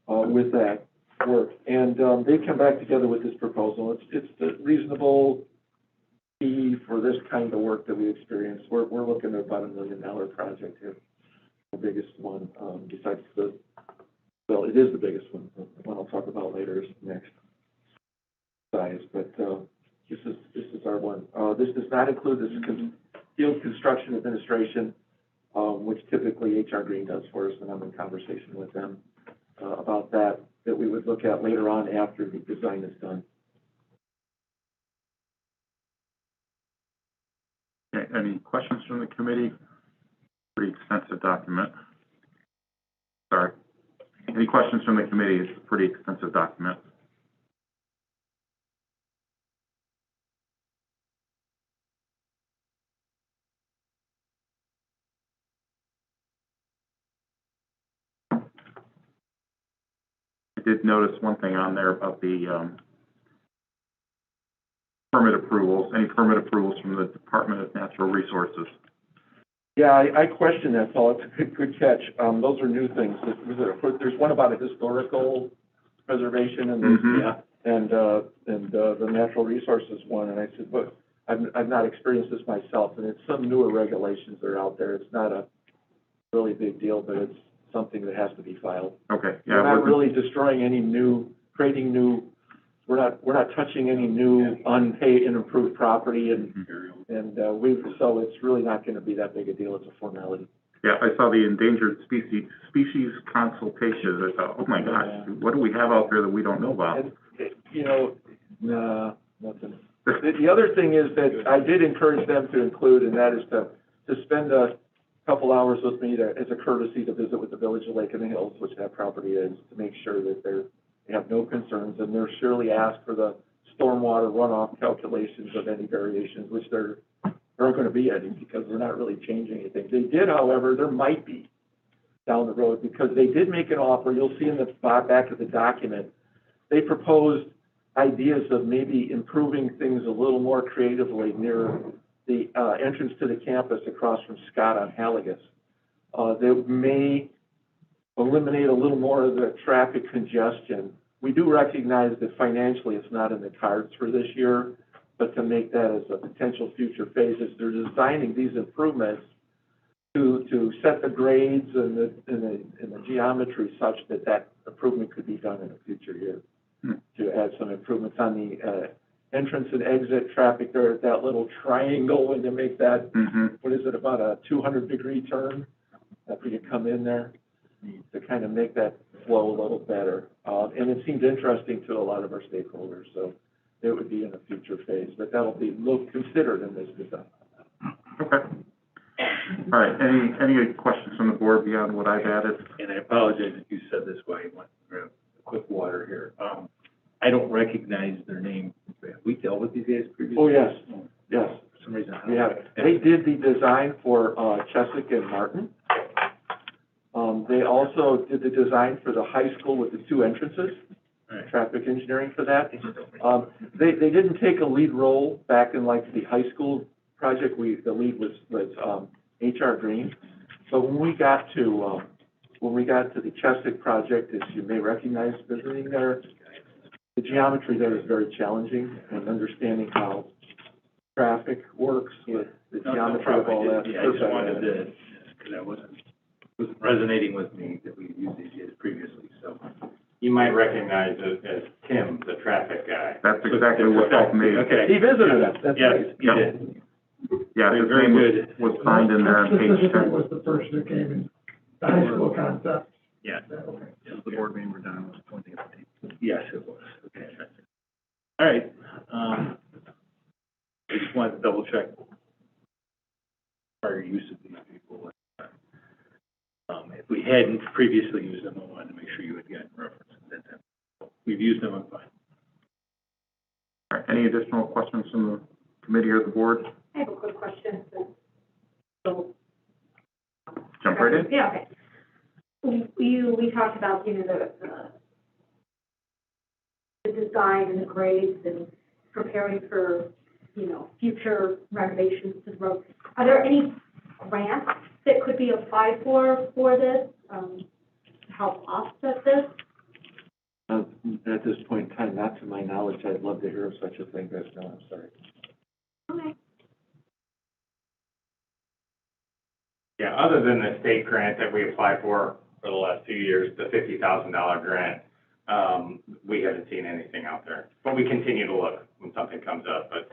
with that work. And they come back together with this proposal. It's the reasonable fee for this kind of work that we experience. We're looking at about $1 million project here. The biggest one, besides it is the biggest one. The one I'll talk about later is next. size, but, this is our one. This does not include field construction administration, which typically HR Green does for us, and I'm in conversation with them, about that we would look at later on after the design is done. Okay, any questions from the committee? Pretty extensive document. Sorry. Any questions from the committee? It's a pretty extensive document. I did notice one thing on there about the permit approvals, any permit approvals from the Department of Natural Resources. Yeah, I question that, Paul. It's a good catch. Those are new things. There's one about a historical preservation and the natural resources one, and I said, but I've not experienced this myself, and it's some newer regulations that are out there. It's not a really big deal, but it's something that has to be filed. Okay. Yeah, we're not really destroying any new, creating new. We're not touching any new unpaid and improved property, so it's really not going to be that big a deal. It's a formality. Yeah, I saw the endangered species consultation. I thought, oh my gosh, what do we have out there that we don't know about? And, nothing. The other thing is that I did encourage them to include, and that is to spend a couple hours with me as a courtesy to visit with the Village of Lake in the Hills, which that property is, to make sure that they have no concerns, and they're surely asked for the stormwater runoff calculations of any variations, which there aren't going to be any, because we're not really changing anything. They did, however, there might be down the road, because they did make an offer. You'll see in the back of the document, they proposed ideas of maybe improving things a little more creatively near the entrance to the campus across from Scott on Halligus. That may eliminate a little more of the traffic congestion. We do recognize that financially it's not in the cards for this year, but to make that as a potential future phase, they're designing these improvements to set the grades and the geometry such that improvement could be done in a future year. To add some improvements on the entrance and exit traffic there at that little triangle, and to make that, what is it, about a 200-degree turn after you come in there, to kind of make that flow a little better. And it seemed interesting to a lot of our stakeholders, so it would be in a future phase, but that'll be considered in this design. Okay. All right, any questions from the board beyond what I've added? And I apologize if you said this while you went through a quick water here. I don't recognize their name. Have we dealt with these guys previously? Oh, yes, yes. For some reason, I We don't have. They did the design for Chesapeake and Martin. They also did the design for the high school with the two entrances, traffic engineering for that. They didn't take a lead role back in like the high school project. The lead was HR Green. So when we got to the Chesapeake project, as you may recognize visiting there, the geometry there is very challenging, and understanding how traffic works with the geometry of all that. Yeah, I just wanted to, because that wasn't resonating with me that we used these guys previously, so. You might recognize it as Tim, the traffic guy. That's exactly what helped me. Okay. He visited us, that's Yes, right. you did. Yeah, his Very name good. was signed in there on page Specifically 10. was the person who came in, the high school concept. Yeah. The board meeting we're done was 2018. Yes, it was. Okay. All right. I just wanted to double check prior use of these people. If we hadn't previously used them, I wanted to make sure you had gotten reference at that time. We've used them, I'm fine. All right, any additional questions from the committee or the board? I have a quick question. Jump right in. Yeah, okay. We talked about, the design and the grades and preparing for, future renovations to the road. Are there any grants that could be applied for this, to help offset this? At this point in time, not to my knowledge. I'd love to hear of such a thing, but no, I'm sorry. Okay. Yeah, other than the state grant that we applied for the last 2 years, the $50,000 grant, we haven't seen anything out there. But we continue to look when something comes up. But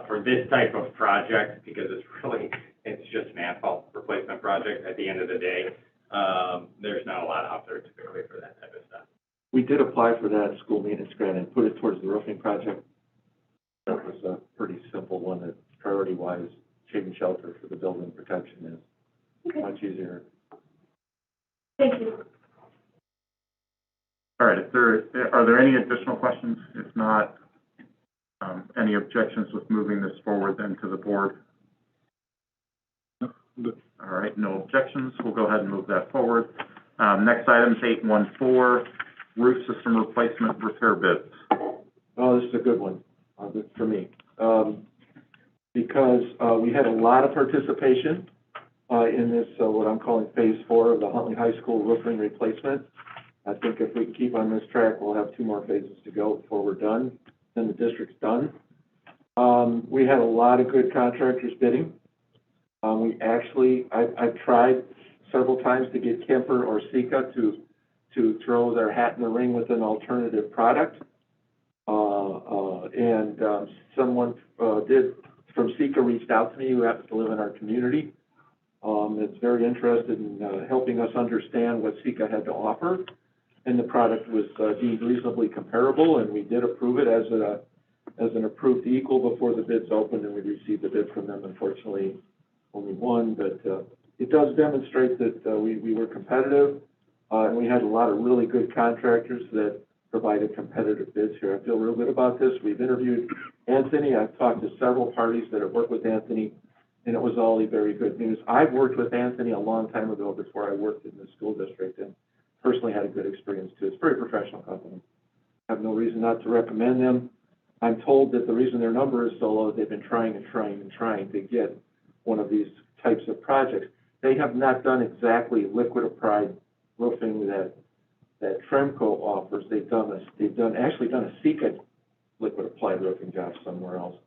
for this type of project, because it's just an asphalt replacement project at the end of the day, there's not a lot out there typically for that type of stuff. We did apply for that school maintenance grant and put it towards the roofing project. That was a pretty simple one that priority-wise, shade and shelter for the building protection is much easier. Thank you. All right, are there any additional questions? If not, any objections with moving this forward then to the board? All right, no objections. We'll go ahead and move that forward. Next item is 814, roof system replacement repair bids. Oh, this is a good one, for me. Because we had a lot of participation in this, what I'm calling phase 4 of the Huntley High School roofing replacement. I think if we can keep on this track, we'll have 2 more phases to go before we're done, then the district's done. We had a lot of good contractors bidding. I've tried several times to get Kemper or Sika to throw their hat in the ring with an alternative product. Someone from Sika reached out to me who happens to live in our community. It's very interested in helping us understand what Sika had to offer. And the product was deemed reasonably comparable, and we did approve it as an approved equal before the bids opened, and we received a bid from them. Unfortunately, only one, but it does demonstrate that we were competitive, and we had a lot of really good contractors that provided competitive bids here. I feel real good about this. We've interviewed Anthony. I've talked to several parties that have worked with Anthony, and it was all very good news. I've worked with Anthony a long time ago before I worked in the school district, and personally had a good experience too. It's a very professional company. I have no reason not to recommend them. I'm told that the reason their number is so low is they've been trying to get one of these types of projects. They have not done exactly liquid applied roofing that Tremco offers. They've done a Sika liquid applied roofing job somewhere else.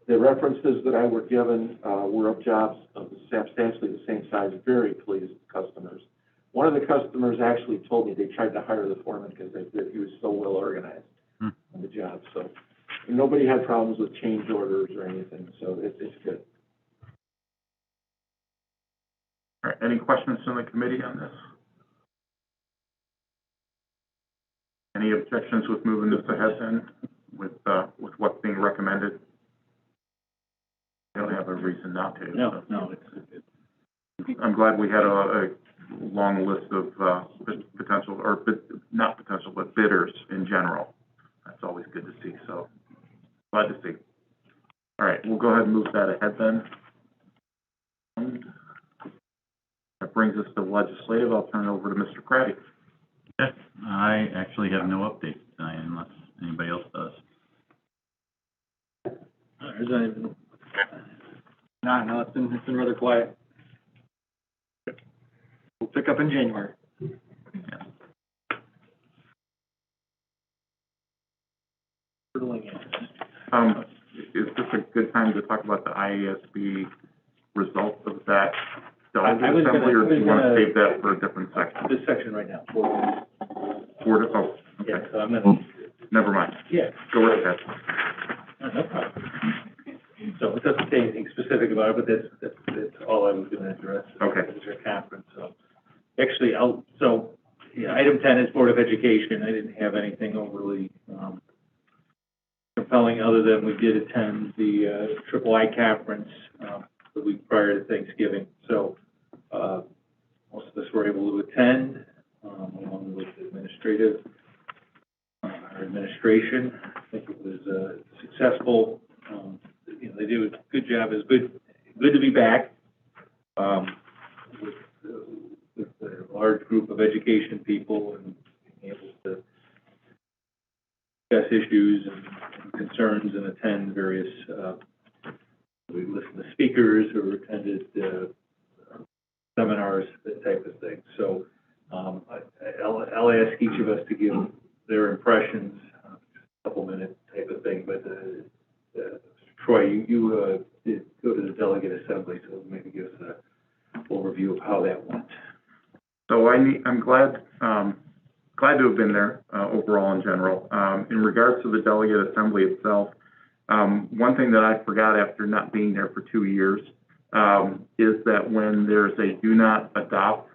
The references that I were given were of jobs of substantially the same size. Very pleased customers. One of the customers actually told me they tried to hire the foreman because he was so well organized on the job. So nobody had problems with change orders or anything. So it's good. All right, any questions from the committee on this? Any objections with moving this ahead then with what's being recommended? I don't have a reason not to. No, I'm glad we had a long list of potential, or not potential, but bidders in general. That's always good to see, so glad to see. All right, we'll go ahead and move that ahead then. That brings us to legislative. I'll turn it over to Mr. Craddy. Yes, I actually have no updates tonight unless anybody else does. No, it's been rather quiet. We'll pick up in January. Is this a good time to talk about the IASB results of that delegate assembly, or do you want to save that for a different section? This section right now. Oh, okay. Yeah, so I'm gonna. Never mind. Yeah. Go right ahead. No problem. So it doesn't say anything specific about it, but that's all I was gonna address. Okay. It's a conference, so. Actually, item 10 is Board of Education. I didn't have anything overly, compelling other than we did attend the, Triple I conference, the week prior to Thanksgiving. So, most of us were able to attend, along with our administration. I think it was, successful. They do a good job. It's good to be back, with a large group of education people and being able to discuss issues and concerns and attend various, we listened to speakers who attended seminars, that type of thing. So I'll ask each of us to give their impressions, a couple-minute type of thing. But Troy, you did go to the delegate assembly, so maybe give us an overview of how that went. So I'm glad glad to have been there, overall in general. In regards to the delegate assembly itself, one thing that I forgot after not being there for 2 years, is that when there's a do not adopt,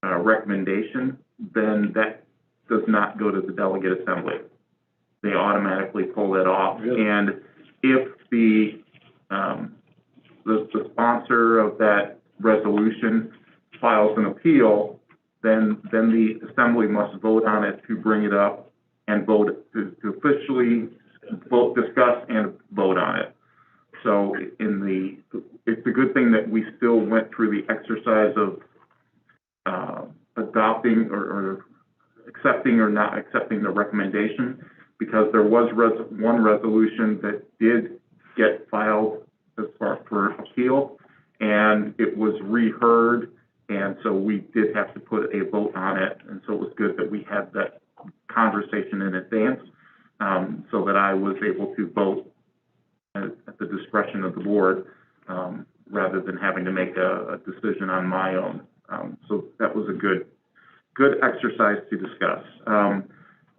recommendation, then that does not go to the delegate assembly. They automatically pull that off. Really? And if the sponsor of that resolution files an appeal, then the assembly must vote on it to bring it up and vote, to officially vote, discuss and vote on it. So it's a good thing that we still went through the exercise of adopting or accepting or not accepting the recommendation, because there was one resolution that did get filed as far for appeal, and it was reheard, and so we did have to put a vote on it, and so it was good that we had that conversation in advance, so that I was able to vote at the discretion of the board, rather than having to make a decision on my own. So that was a good exercise to discuss.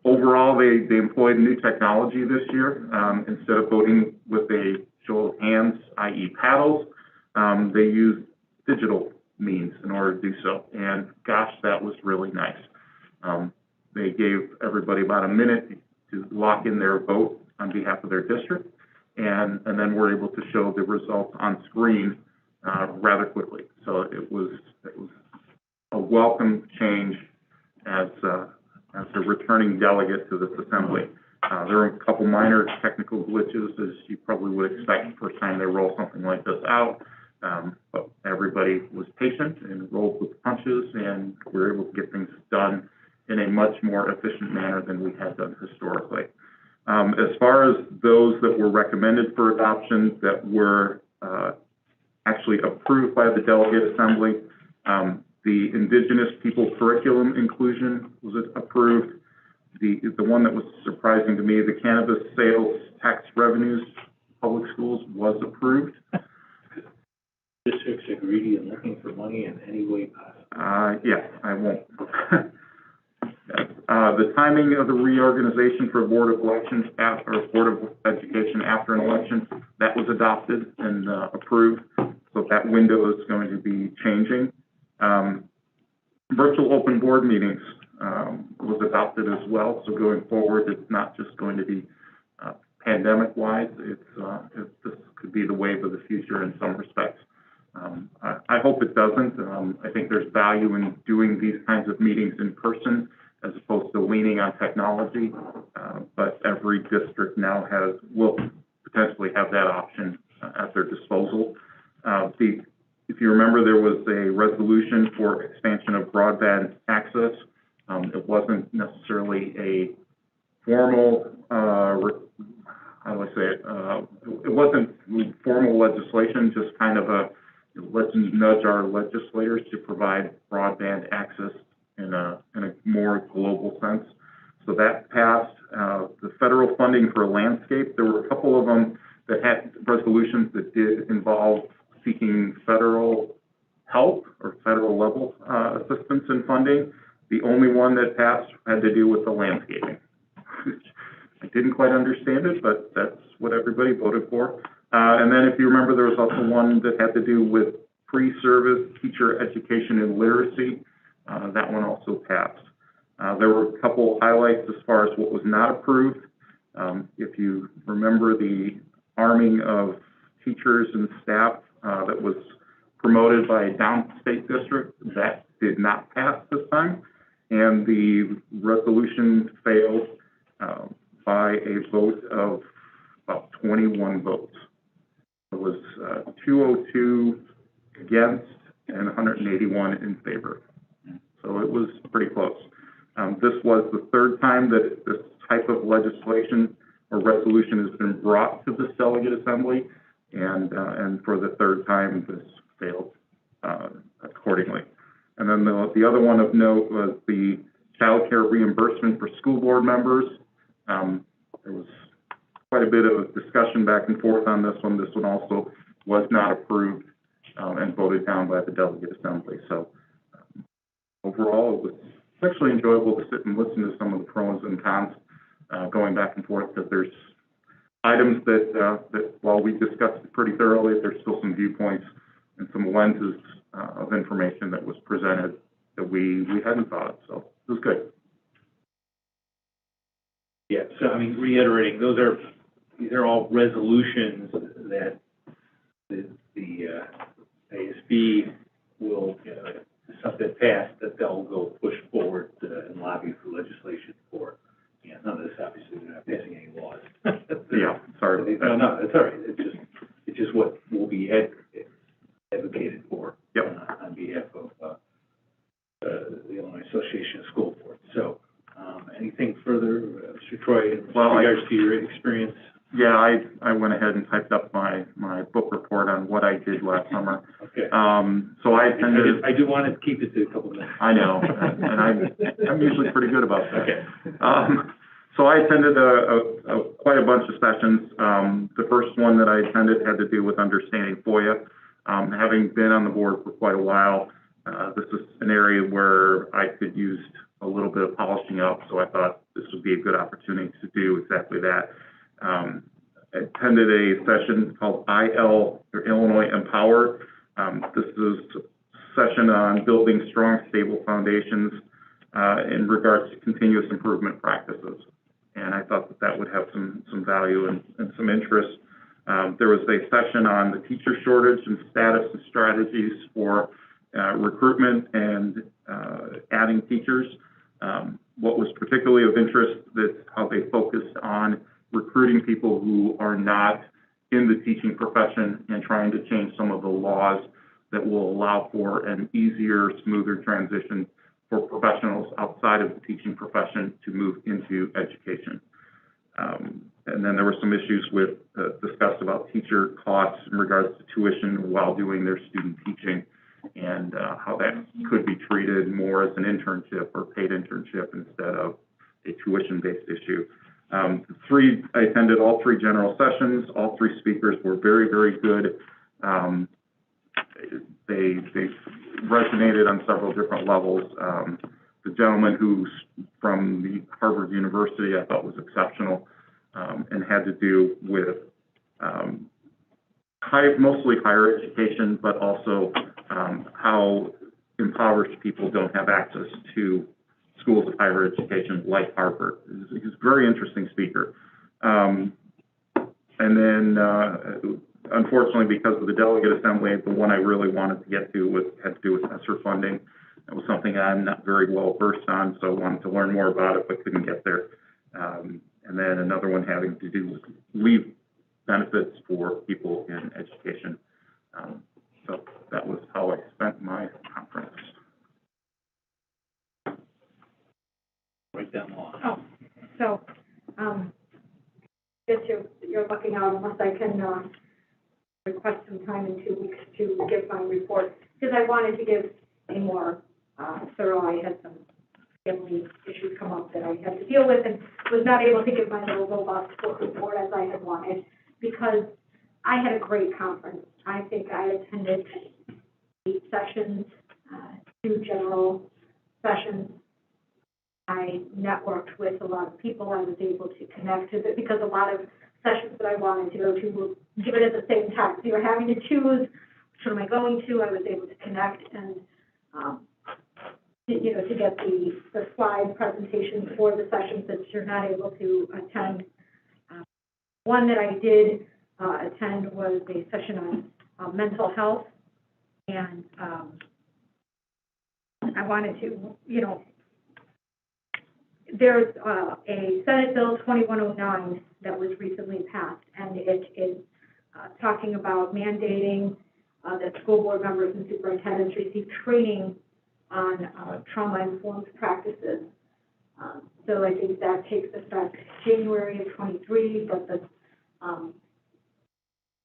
Overall, they employed new technology this year. Instead of voting with a show of hands, i.e. paddles, they used digital means in order to do so. And gosh, that was really nice. They gave everybody about a minute to lock in their vote on behalf of their district, and then we're able to show the results on screen rather quickly. So it was a welcome change as a returning delegate to this assembly. There were a couple minor technical glitches, as you probably would expect the first time they roll something like this out, but everybody was patient and rolled with the punches, and we were able to get things done in a much more efficient manner than we had done historically. As far as those that were recommended for adoption that were actually approved by the delegate assembly, the Indigenous People curriculum inclusion was approved. The one that was surprising to me, the cannabis sales tax revenues, public schools, was approved. Districts are greedy and looking for money in any way possible. Yeah, I won't. The timing of the reorganization for Board of Elections or Board of Education after an election, that was adopted and approved. So that window is going to be changing. Virtual open board meetings was adopted as well. So going forward, it's not just going to be pandemic-wise. This could be the wave of the future in some respects. I hope it doesn't. I think there's value in doing these kinds of meetings in person as opposed to leaning on technology. But every district now will potentially have that option at their disposal. If you remember, there was a resolution for expansion of broadband access. It wasn't necessarily a formal, how do I say it? It wasn't formal legislation, just kind of let's nudge our legislators to provide broadband access in a more global sense. So that passed. The federal funding for landscape, there were a couple of them that had resolutions that did involve seeking federal help or federal level assistance and funding. The only one that passed had to do with the landscaping. I didn't quite understand it, but that's what everybody voted for. And then if you remember, there was also one that had to do with pre-service teacher education and literacy. That one also passed. There were a couple highlights as far as what was not approved. If you remember, the arming of teachers and staff that was promoted by a downstate district, that did not pass this time. And the resolution failed by a vote of about 21 votes. It was 202 against and 181 in favor. So it was pretty close. This was the third time that this type of legislation or resolution has been brought to this delegate assembly, and for the third time, this failed accordingly. And then the other one of note was the child care reimbursement for school board members. There was quite a bit of discussion back and forth on this one. This one also was not approved and voted down by the delegate assembly. So overall, it was it's actually enjoyable to sit and listen to some of the pros and cons, going back and forth, because there's items that while we discussed it pretty thoroughly, there's still some viewpoints and some lenses, of information that was presented that we hadn't thought of, so it was good. Yeah, so I mean, reiterating, these are all resolutions that the ASB will, stuff that passed, that they'll go push forward and lobby for legislation for. Yeah, none of this, obviously, they're not passing any laws. Yeah, sorry about that. No, it's all right, it's just what will be advocated for. Yep. On behalf of the Illinois Association of School Boards. So, anything further, Mr. Troy, in regards to your experience? Yeah, I went ahead and typed up my book report on what I did last summer. Okay. So I attended. I do want to keep it to a couple minutes. I know, and I'm usually pretty good about that. Okay. So I attended quite a bunch of sessions. The first one that I attended had to do with understanding FOIA. Having been on the board for quite a while, this is an area where I could use a little bit of polishing up, so I thought this would be a good opportunity to do exactly that. I attended a session called Illinois Empower. This is a session on building strong, stable foundations in regards to continuous improvement practices. And I thought that would have some value and some interest. There was a session on the teacher shortage and status and strategies for recruitment and adding teachers. What was particularly of interest is how they focused on recruiting people who are not in the teaching profession and trying to change some of the laws that will allow for an easier, smoother transition for professionals outside of the teaching profession to move into education. And then there were some issues discussed about teacher costs in regards to tuition while doing their student teaching, and how that could be treated more as an internship or paid internship instead of a tuition-based issue. I attended all three general sessions. All three speakers were very, very good. They resonated on several different levels. The gentleman who's from the Harvard University, I thought was exceptional, and had to do with mostly higher education, but also how impoverished people don't have access to schools of higher education like Harvard. He's a very interesting speaker. And then, unfortunately, because of the delegate assembly, the one I really wanted to get to had to do with ESSER funding. It was something I'm not very well versed on, so I wanted to learn more about it, but couldn't get there. And then another one having to do with leave benefits for people in education. So that was how I spent my conference. Right down the line. Oh, so, guess you're looking out unless I can, request some time in 2 weeks to give my report, because I wanted to give a more, thorough. I had some family issues come up that I had to deal with and was not able to give my little robust book report as I had wanted, because I had a great conference. I think I attended 8 sessions, 2 general sessions. I networked with a lot of people. I was able to connect with it because a lot of sessions that I wanted to go to were given at the same time. So you're having to choose, which one am I going to? I was able to connect and, to get the slide presentation for the sessions that you're not able to attend. One that I did attend was a session on mental health, and I wanted to, there's a Senate Bill 2109 that was recently passed, and it is talking about mandating that school board members and superintendents receive training on trauma-informed practices. So I think that takes effect January of 23, but the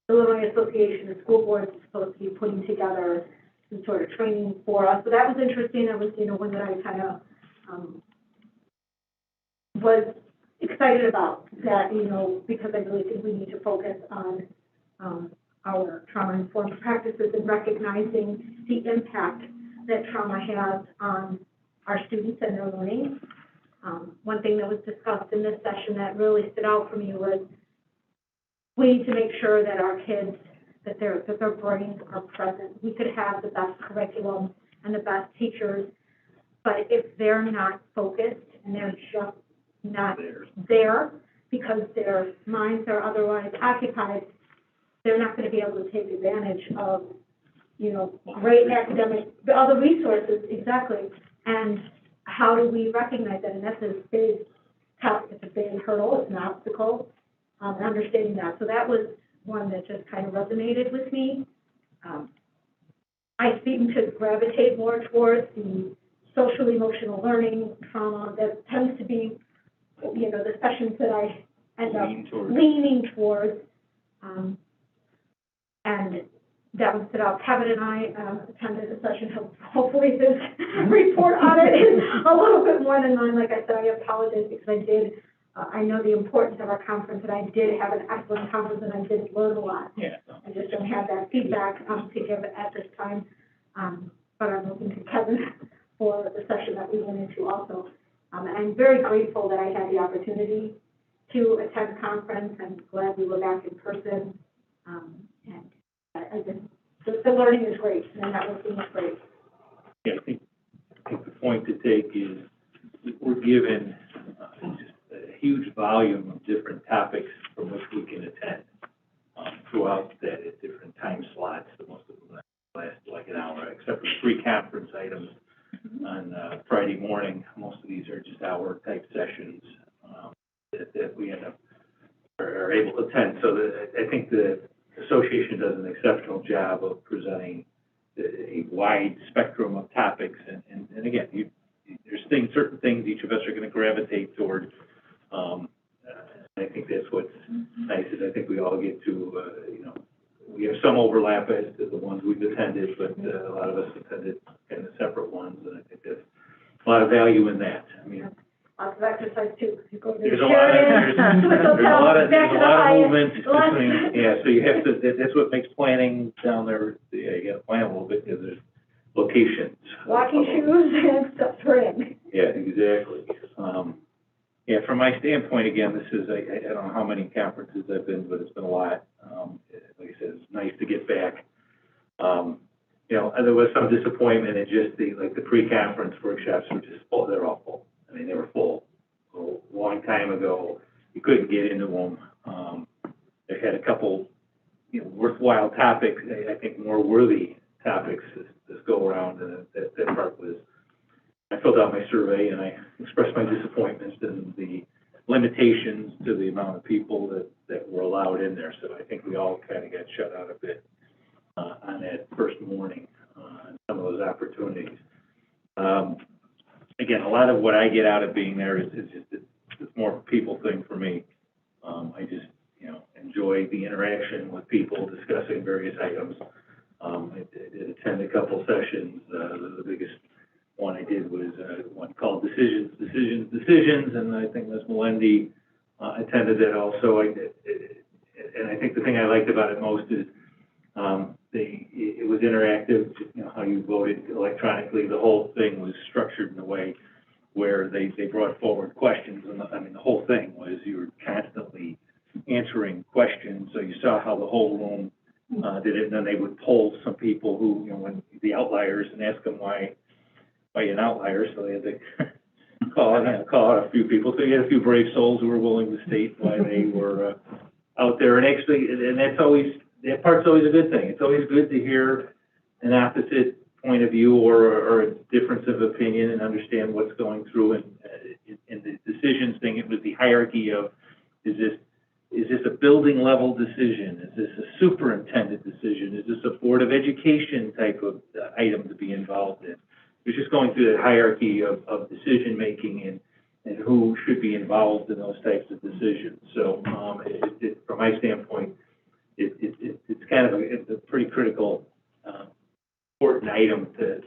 Illinois Association of School Boards is supposed to be putting together some sort of training for us. So that was interesting. That was, one that I kind of was excited about, that, because I really think we need to focus on our trauma-informed practices and recognizing the impact that trauma has on our students and their learning. One thing that was discussed in this session that really stood out for me was we need to make sure that our kids, that their brains are present. We could have the best curriculum and the best teachers, but if they're not focused and they're just not there because their minds are otherwise occupied, they're not going to be able to take advantage of, great academic, other resources, exactly. And how do we recognize that? And that's a big, it's a big hurdle, it's an obstacle, understanding that. So that was one that just kind of resonated with me. I seem to gravitate more towards the social emotional learning trauma that tends to be, the sessions that I end up leaning towards. And that one stood out. Kevin and I attended a session. Hopefully this report on it is a little bit more than mine. Like I said, I apologize because I know the importance of our conference, and I did have an excellent conference, and I did learn a lot. Yeah. I just don't have that feedback to give at this time. But I'm looking to Kevin for the session that we went into also. And I'm very grateful that I had the opportunity to attend the conference, and glad we were back in person. And I just, the learning is great, and the networking is great. Yeah, I think the point to take is we're given just a huge volume of different topics from which we can attend throughout that at different time slots. Most of them last like an hour, except for 3 conference items on Friday morning. Most of these are just hour type sessions that we end up are able to attend. So I think the association does an exceptional job of presenting a wide spectrum of topics. And again, there's certain things each of us are going to gravitate toward. I think that's what's nice is I think we all get to, we have some overlap as to the ones we've attended, but a lot of us attended kind of separent ones, and I think there's a lot of value in that. I mean, Lots of exercise too, because you go to there's a lot of movement between, so you have to, that's what makes planning down there, you got to plan a little bit because there's locations. Walking shoes and stuff for in. Yeah, exactly. From my standpoint, again, this is, I don't know how many conferences I've been, but it's been a lot. Like I said, it's nice to get back. There was some disappointment in just the pre-conference workshops were just full, they're all full. I mean, they were full. A long time ago, you couldn't get into them. They had a couple, worthwhile topics, I think more worthy topics this go around, and that part was, I filled out my survey and I expressed my disappointment in the limitations to the amount of people that were allowed in there. So I think we all kind of got shut out a bit on that first morning on some of those opportunities. Again, a lot of what I get out of being there is just, it's more of a people thing for me. I just, enjoy the interaction with people discussing various items. I did attend a couple sessions. The biggest one I did was one called Decisions, and I think Ms. Melendi attended that also. And I think the thing I liked about it most is it was interactive, how you voted electronically. The whole thing was structured in a way where they brought forward questions, and the whole thing was you were constantly answering questions, so you saw how the whole room did it, and then they would poll some people who, when the outliers, and ask them why you're an outlier, so they had to call out a few people. So you had a few brave souls who were willing to state why they were out there, and actually, and that part's always a good thing. It's always good to hear an opposite point of view or a difference of opinion and understand what's going through. And in the decisions thing, it was the hierarchy of, is this a building level decision? Is this a superintendent decision? Is this a board of education type of item to be involved in? It was just going through that hierarchy of decision making and who should be involved in those types of decisions. So from my standpoint, it's kind of it's a pretty critical, important item to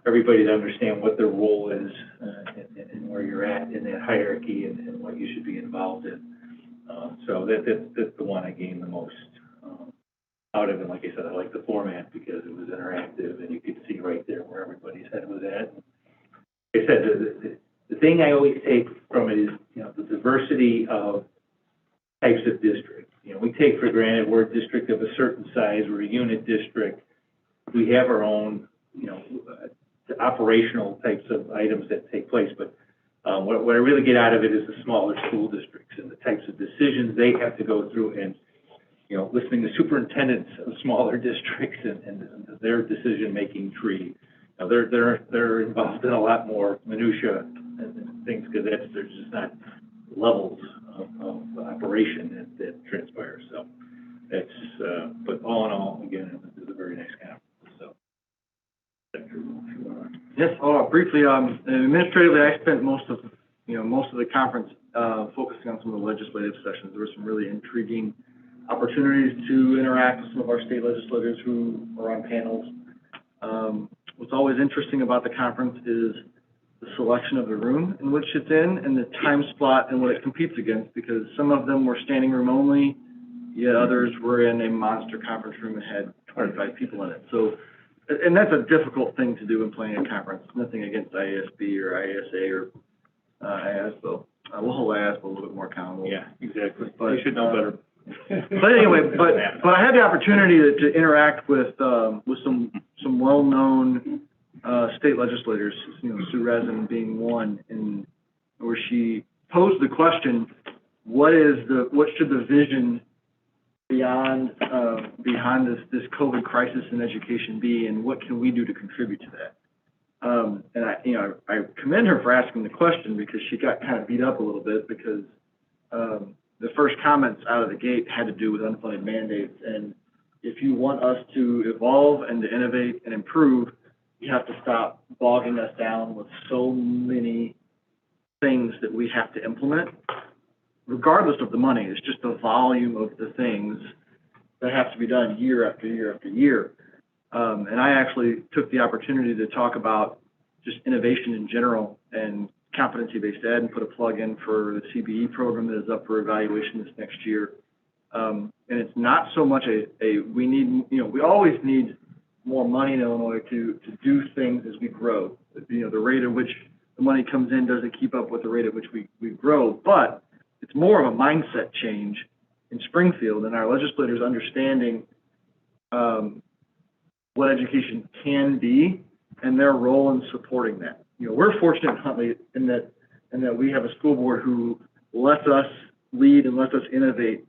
everybody to understand what their role is and where you're at in that hierarchy and what you should be involved in. So that's the one I gained the most out of it. Like I said, I like the format because it was interactive and you could see right there where everybody's head was at. I I said, the thing I always take from it is, you know, the diversity of types of districts. You know, we take for granted we're a district of a certain size, we're a unit district. We have our own, you know, operational types of items that take place, but what I really get out of it is the smaller school districts and the types of decisions they have to go through, and, you know, listening to superintendents of smaller districts and their decision-making tree. Now, they're involved in a lot more minutia and things, because there's just not levels of operation that transpire. So that's, but all in all, again, it was a very nice conference. So, Yes, briefly, administratively, I spent most of the conference, focusing on some of the legislative sessions. There were some really intriguing opportunities to interact with some of our state legislators who are on panels. What's always interesting about the conference is the selection of the room in which it's in and the time slot and what it competes against, because some of them were standing room only, yet others were in a monster conference room and had 25 people in it. So, and that's a difficult thing to do in planning a conference. Nothing against IASB or ISA or IASBO. We'll hold IASBO a little bit more accountable. yeah, exactly. But You should know better. But anyway, but I had the opportunity to interact with some well-known state legislators, you know, Sue Resin being one, and where she posed the question, what should the vision beyond this COVID crisis in education be, and what can we do to contribute to that? And I commend her for asking the question, because she got kind of beat up a little bit, because the first comments out of the gate had to do with unfunded mandates. And if you want us to evolve and to innovate and improve, you have to stop bogging us down with so many things that we have to implement, regardless of the money. It's just the volume of the things that have to be done year after year after year. And I actually took the opportunity to talk about just innovation in general and competency-based ed, and put a plug in for the CBE program that is up for evaluation this next year. And it's not so much we need, you know, we always need more money in Illinois to do things as we grow. You know, the rate at which the money comes in doesn't keep up with the rate at which we grow, but it's more of a mindset change in Springfield and our legislators understanding what education can be and their role in supporting that. You know, we're fortunate in Huntley in that we have a school board who lets us lead and lets us innovate.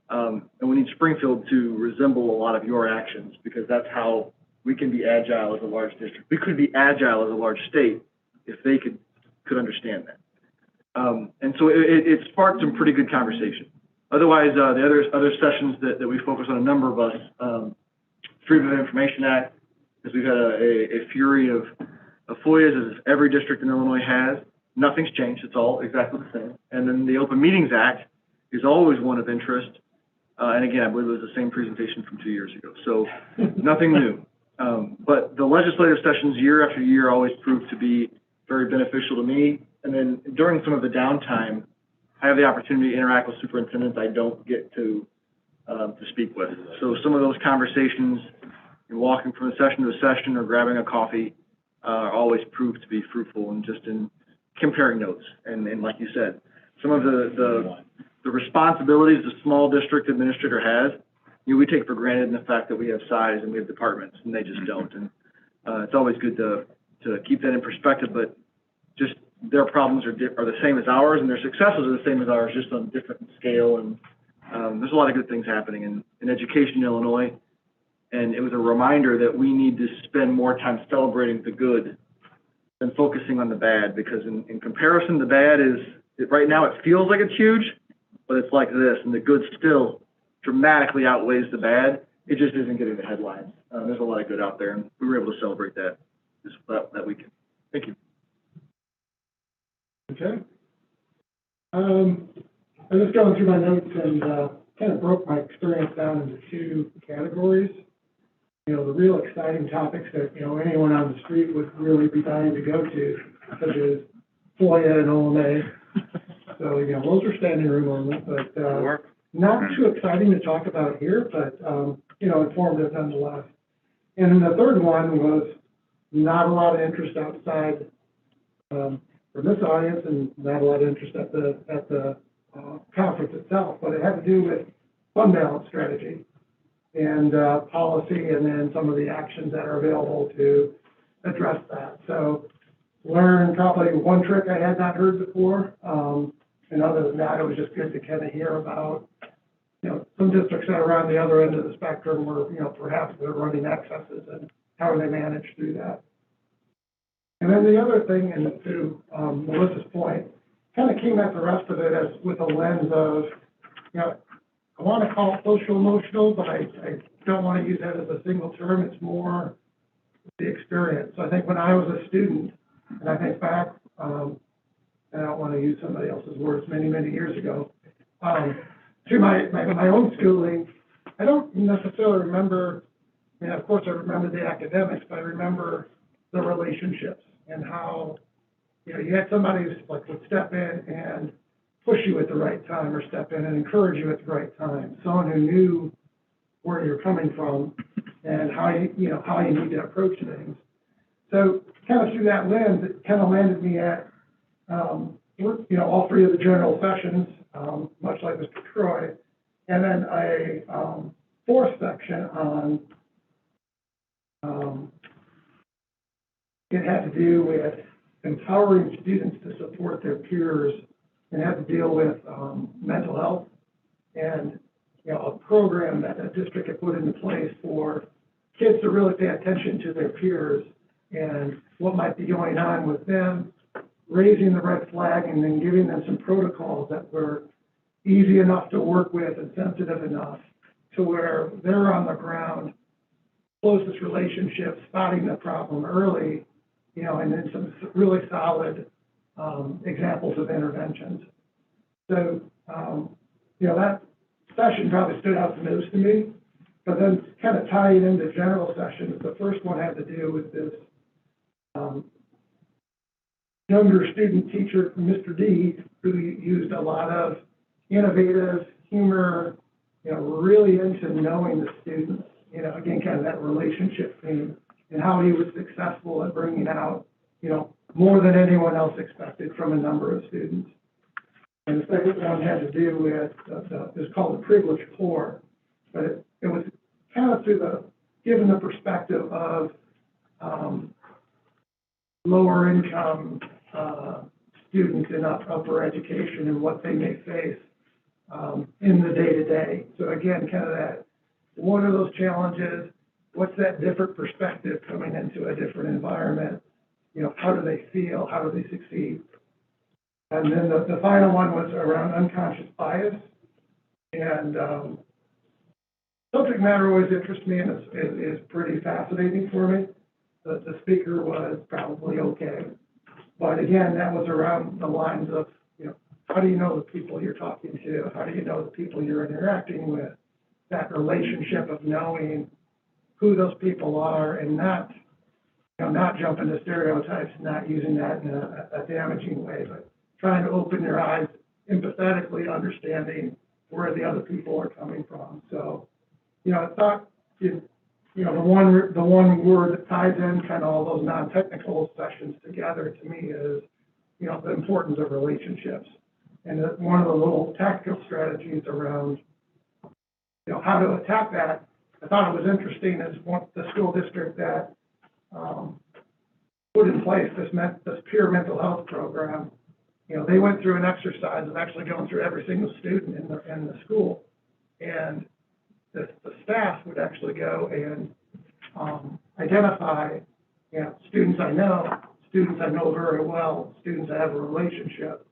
And we need Springfield to resemble a lot of your actions, because that's how we can be agile as a large district. We could be agile as a large state if they could understand that. And so it sparked some pretty good conversation. Otherwise, the other sessions that we focus on, a number of us, Freedom of Information Act, because we've had a fury of FOIAs, as every district in Illinois has. Nothing's changed. It's all exactly the same. And then the Open Meetings Act is always one of interest. And again, I believe it was the same presentation from 2 years ago. So nothing new. But the legislative sessions year after year always prove to be very beneficial to me. And then during some of the downtime, I have the opportunity to interact with superintendents I don't get to speak with. So some of those conversations, walking from a session to a session or grabbing a coffee, always prove to be fruitful, and just in comparing notes. And like you said, some of the responsibilities a small district administrator has, you know, we take for granted in the fact that we have size and we have departments, and they just don't. And it's always good to keep that in perspective, but just their problems are the same as ours, and their successes are the same as ours, just on different scale. And there's a lot of good things happening in education in Illinois. And it was a reminder that we need to spend more time celebrating the good than focusing on the bad, because in comparison, the bad right now it feels like it's huge, but it's like this, and the good still dramatically outweighs the bad. It just isn't getting the headlines. There's a lot of good out there, and we were able to celebrate that that weekend. Thank you. Okay. I'm just going through my notes and kind of broke my experience down into two categories. You know, the real exciting topics that, you know, anyone on the street would really be dying to go to, such as FOIA and OMA. So, you know, those are standing room only, but not too exciting to talk about here, but, you know, informative nonetheless. And then the third one was not a lot of interest outside from this audience, and not a lot of interest at the conference itself, but it had to do with fund balance strategy and policy, and then some of the actions that are available to address that. So learned probably one trick I had not heard before, and other than that, it was just good to kind of hear about, you know, some districts that are on the other end of the spectrum where, you know, perhaps they're running excesses and how they manage through that. And then the other thing, and to Melissa's point, kind of came at the rest of it as with a lens of, you know, I want to call it social emotional, but I don't want to use that as a single term. It's more the experience. So I think when I was a student, and I think back, and I don't want to use somebody else's words, many, many years ago, to my own schooling, I don't necessarily remember, I mean, of course I remember the academics, but I remember the relationships and how, you know, you had somebody who like would step in and push you at the right time, or step in and encourage you at the right time. Someone who knew where you're coming from and how you know, how you need to approach things. So kind of through that lens, it kind of landed me at, you know, all three of the general sessions, much like Mr. Troy, and then a fourth section on, it had to do with empowering students to support their peers, and had to deal with mental health and, you know, a program that a district had put into place for kids to really pay attention to their peers and what might be going on with them, raising the red flag, and then giving them some protocols that were easy enough to work with and sensitive enough to where they're on the ground, closest relationships, spotting the problem early, you know, and then some really solid examples of interventions. So, you know, that session probably stood out the most to me, but then kind of tying into general sessions, the first one had to do with this younger student teacher, Mr. D, who used a lot of innovative humor, you know, really into knowing the students, you know, again, kind of that relationship theme, and how he was successful at bringing out, you know, more than anyone else expected from a number of students. And the second one had to do with, it was called the privileged poor, but it was kind of through given the perspective of lower income students in upper education and what they may face in the day-to-day. So again, kind of that, what are those challenges? What's that different perspective coming into a different environment? You know, how do they feel? How do they succeed? And then the final one was around unconscious bias. And subject matter always interests me and is pretty fascinating for me. The speaker was probably okay. But again, that was around the lines of, you know, how do you know the people you're talking to? How do you know the people you're interacting with? That relationship of knowing who those people are and not, you know, not jump into stereotypes, not using that in a damaging way, but trying to open your eyes, empathetically understanding where the other people are coming from. So, you know, I thought, you know, the one word that ties in kind of all those non-technical sessions together to me is, you know, the importance of relationships. And one of the little tactical strategies around, you know, how to attack that, I thought it was interesting is the school district that put in place this peer mental health program. You know, they went through an exercise of actually going through every single student in the school, and the staff would actually go and identify, you know, students I know very well, students I have a relationship,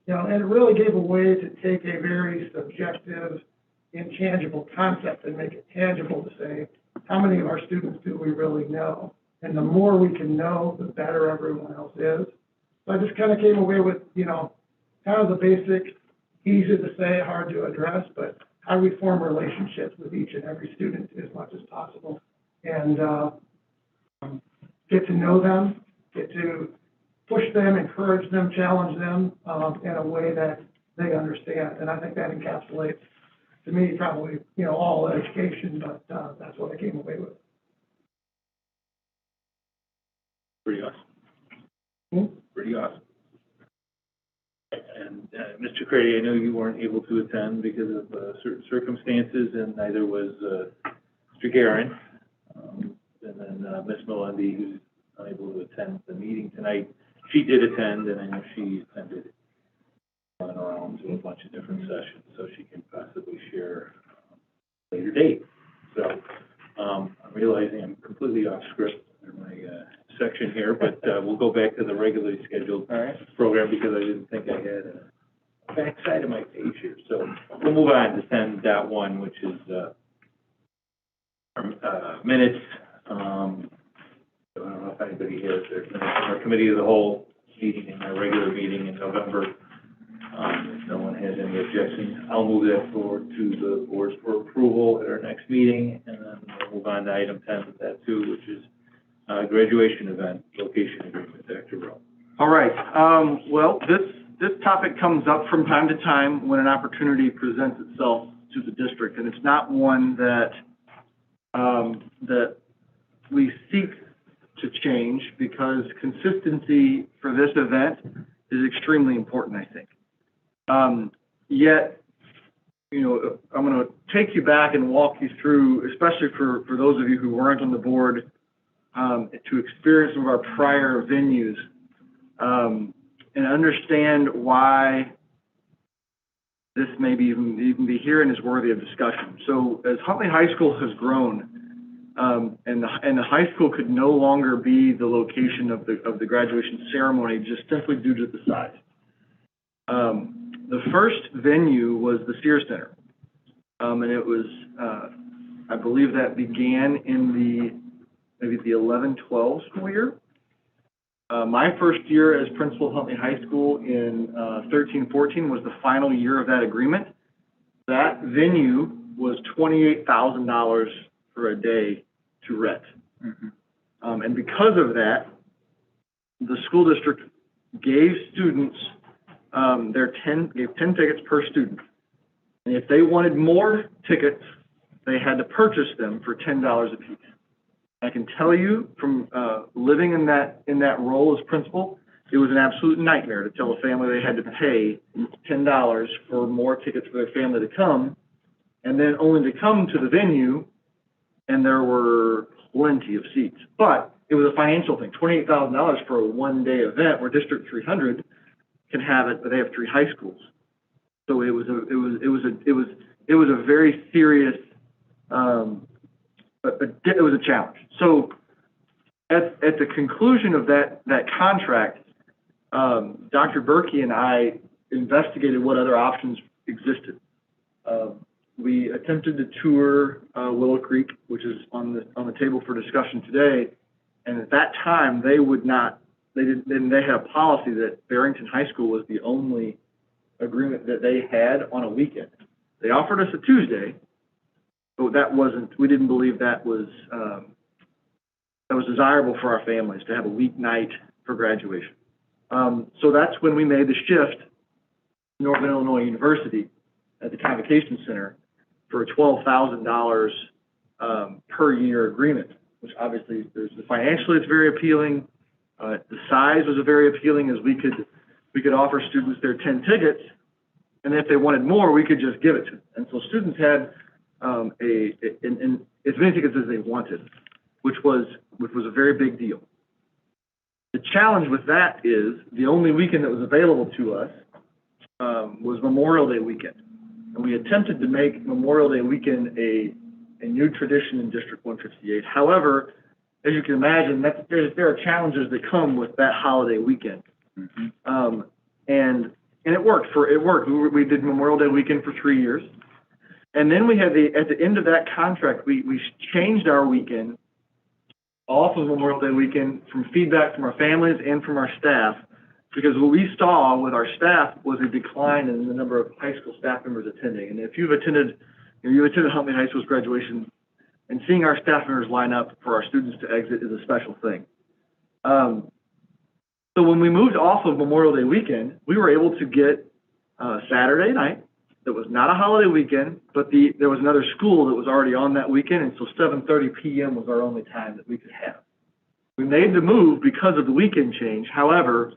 you know, and it really gave a way to take a very subjective, intangible concept and make it tangible to say, how many of our students do we really know? And the more we can know, the better everyone else is. So I just kind of came away with, you know, kind of the basic, easy to say, hard to address, but how do we form relationships with each and every student as much as possible, and get to know them, get to push them, encourage them, challenge them in a way that they understand. And I think that encapsulates, to me, probably, you know, all education, but that's what I came away with. Pretty awesome. Hmm? Pretty pretty awesome. And, Mr. Crady, I know you weren't able to attend because of, certain circumstances, and neither was, Mr. Guerin. And then, Ms. Melendi, who's unable to attend the meeting tonight, she did attend, and I know she attended on her own to a bunch of different sessions, so she can possibly share a later date. So, I'm realizing I'm completely off script in my, section here, but, we'll go back to the regularly scheduled program because I didn't think I had a backside of my page here. So we'll move on to 10.1, which is, our, minutes. I don't know if anybody has their minutes from our committee of the whole meeting and our regular meeting in November. If no one has any objections, I'll move that forward to the board for approval at our next meeting, and then we'll move on to item 10 of that too, which is graduation event, location agreement. Dr. Rowe. All right, well, this topic comes up from time to time when an opportunity presents itself to the district, and it's not one that, that we seek to change because consistency for this event is extremely important, I think. Yet, you know, I'm going to take you back and walk you through, especially for those of you who weren't on the board, to experience some of our prior venues, and understand why this may be even be here and is worthy of discussion. So as Huntley High School has grown, and the high school could no longer be the location of the graduation ceremony just simply due to the size. The first venue was the Sears Center, and it was, I believe that began in maybe the 11-12 school year. My first year as principal of Huntley High School in 13-14 was the final year of that agreement. That venue was $28,000 for a day to rent. And because of that, the school district gave students gave 10 tickets per student. And if they wanted more tickets, they had to purchase them for $10 a piece. I can tell you from living in that role as principal, it was an absolute nightmare to tell a family they had to pay $10 for more tickets for their family to come, and then only to come to the venue, and there were plenty of seats. But it was a financial thing. $28,000 for a one-day event where District 300 can have it, but they have 3 high schools. So it was a very serious. But it was a challenge. So at the conclusion of that contract, Dr. Berkey and I investigated what other options existed. We attempted to tour Willow Creek, which is on the table for discussion today, and at that time they would not. They had a policy that Barrington High School was the only agreement that they had on a weekend. They offered us a Tuesday, but that wasn't. We didn't believe that was desirable for our families to have a weeknight for graduation. So that's when we made the shift to Northern Illinois University at the Convocation Center for a $12,000 per year agreement, which obviously financially it's very appealing. The size was very appealing, as we could offer students their 10 tickets, and if they wanted more, we could just give it to them. And so students had as many tickets as they wanted, which was a very big deal. The challenge with that is the only weekend that was available to us was Memorial Day weekend, and we attempted to make Memorial Day weekend a new tradition in District 158. However, as you can imagine, there are challenges that come with that holiday weekend. And it worked. We did Memorial Day weekend for 3 years. And then we had at the end of that contract, we changed our weekend off of Memorial Day weekend from feedback from our families and from our staff, because what we saw with our staff was a decline in the number of high school staff members attending. And if you've attended Huntley High School's graduation, and seeing our staff members line up for our students to exit is a special thing. So when we moved off of Memorial Day weekend, we were able to get Saturday night. That was not a holiday weekend, but there was another school that was already on that weekend, and so 7:30 p.m. was our only time that we could have. We made the move because of the weekend change. However,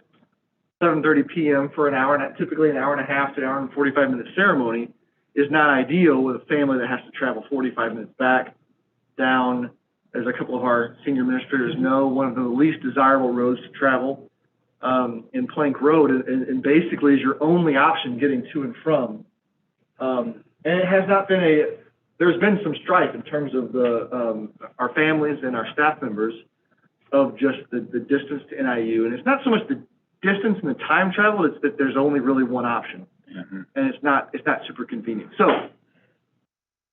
7:30 PM for an hour, and typically an hour and a half to an hour and 45-minute ceremony is not ideal with a family that has to travel 45 minutes back, down. As a couple of our senior administrators know, one of the least desirable roads to travel in Plank Road, and basically is your only option getting to and from. And it has not been there's been some strife in terms of our families and our staff members of just the distance to NIU. And it's not so much the distance and the time travel, it's that there's only really one option. Mm-hmm. And it's not super convenient. So,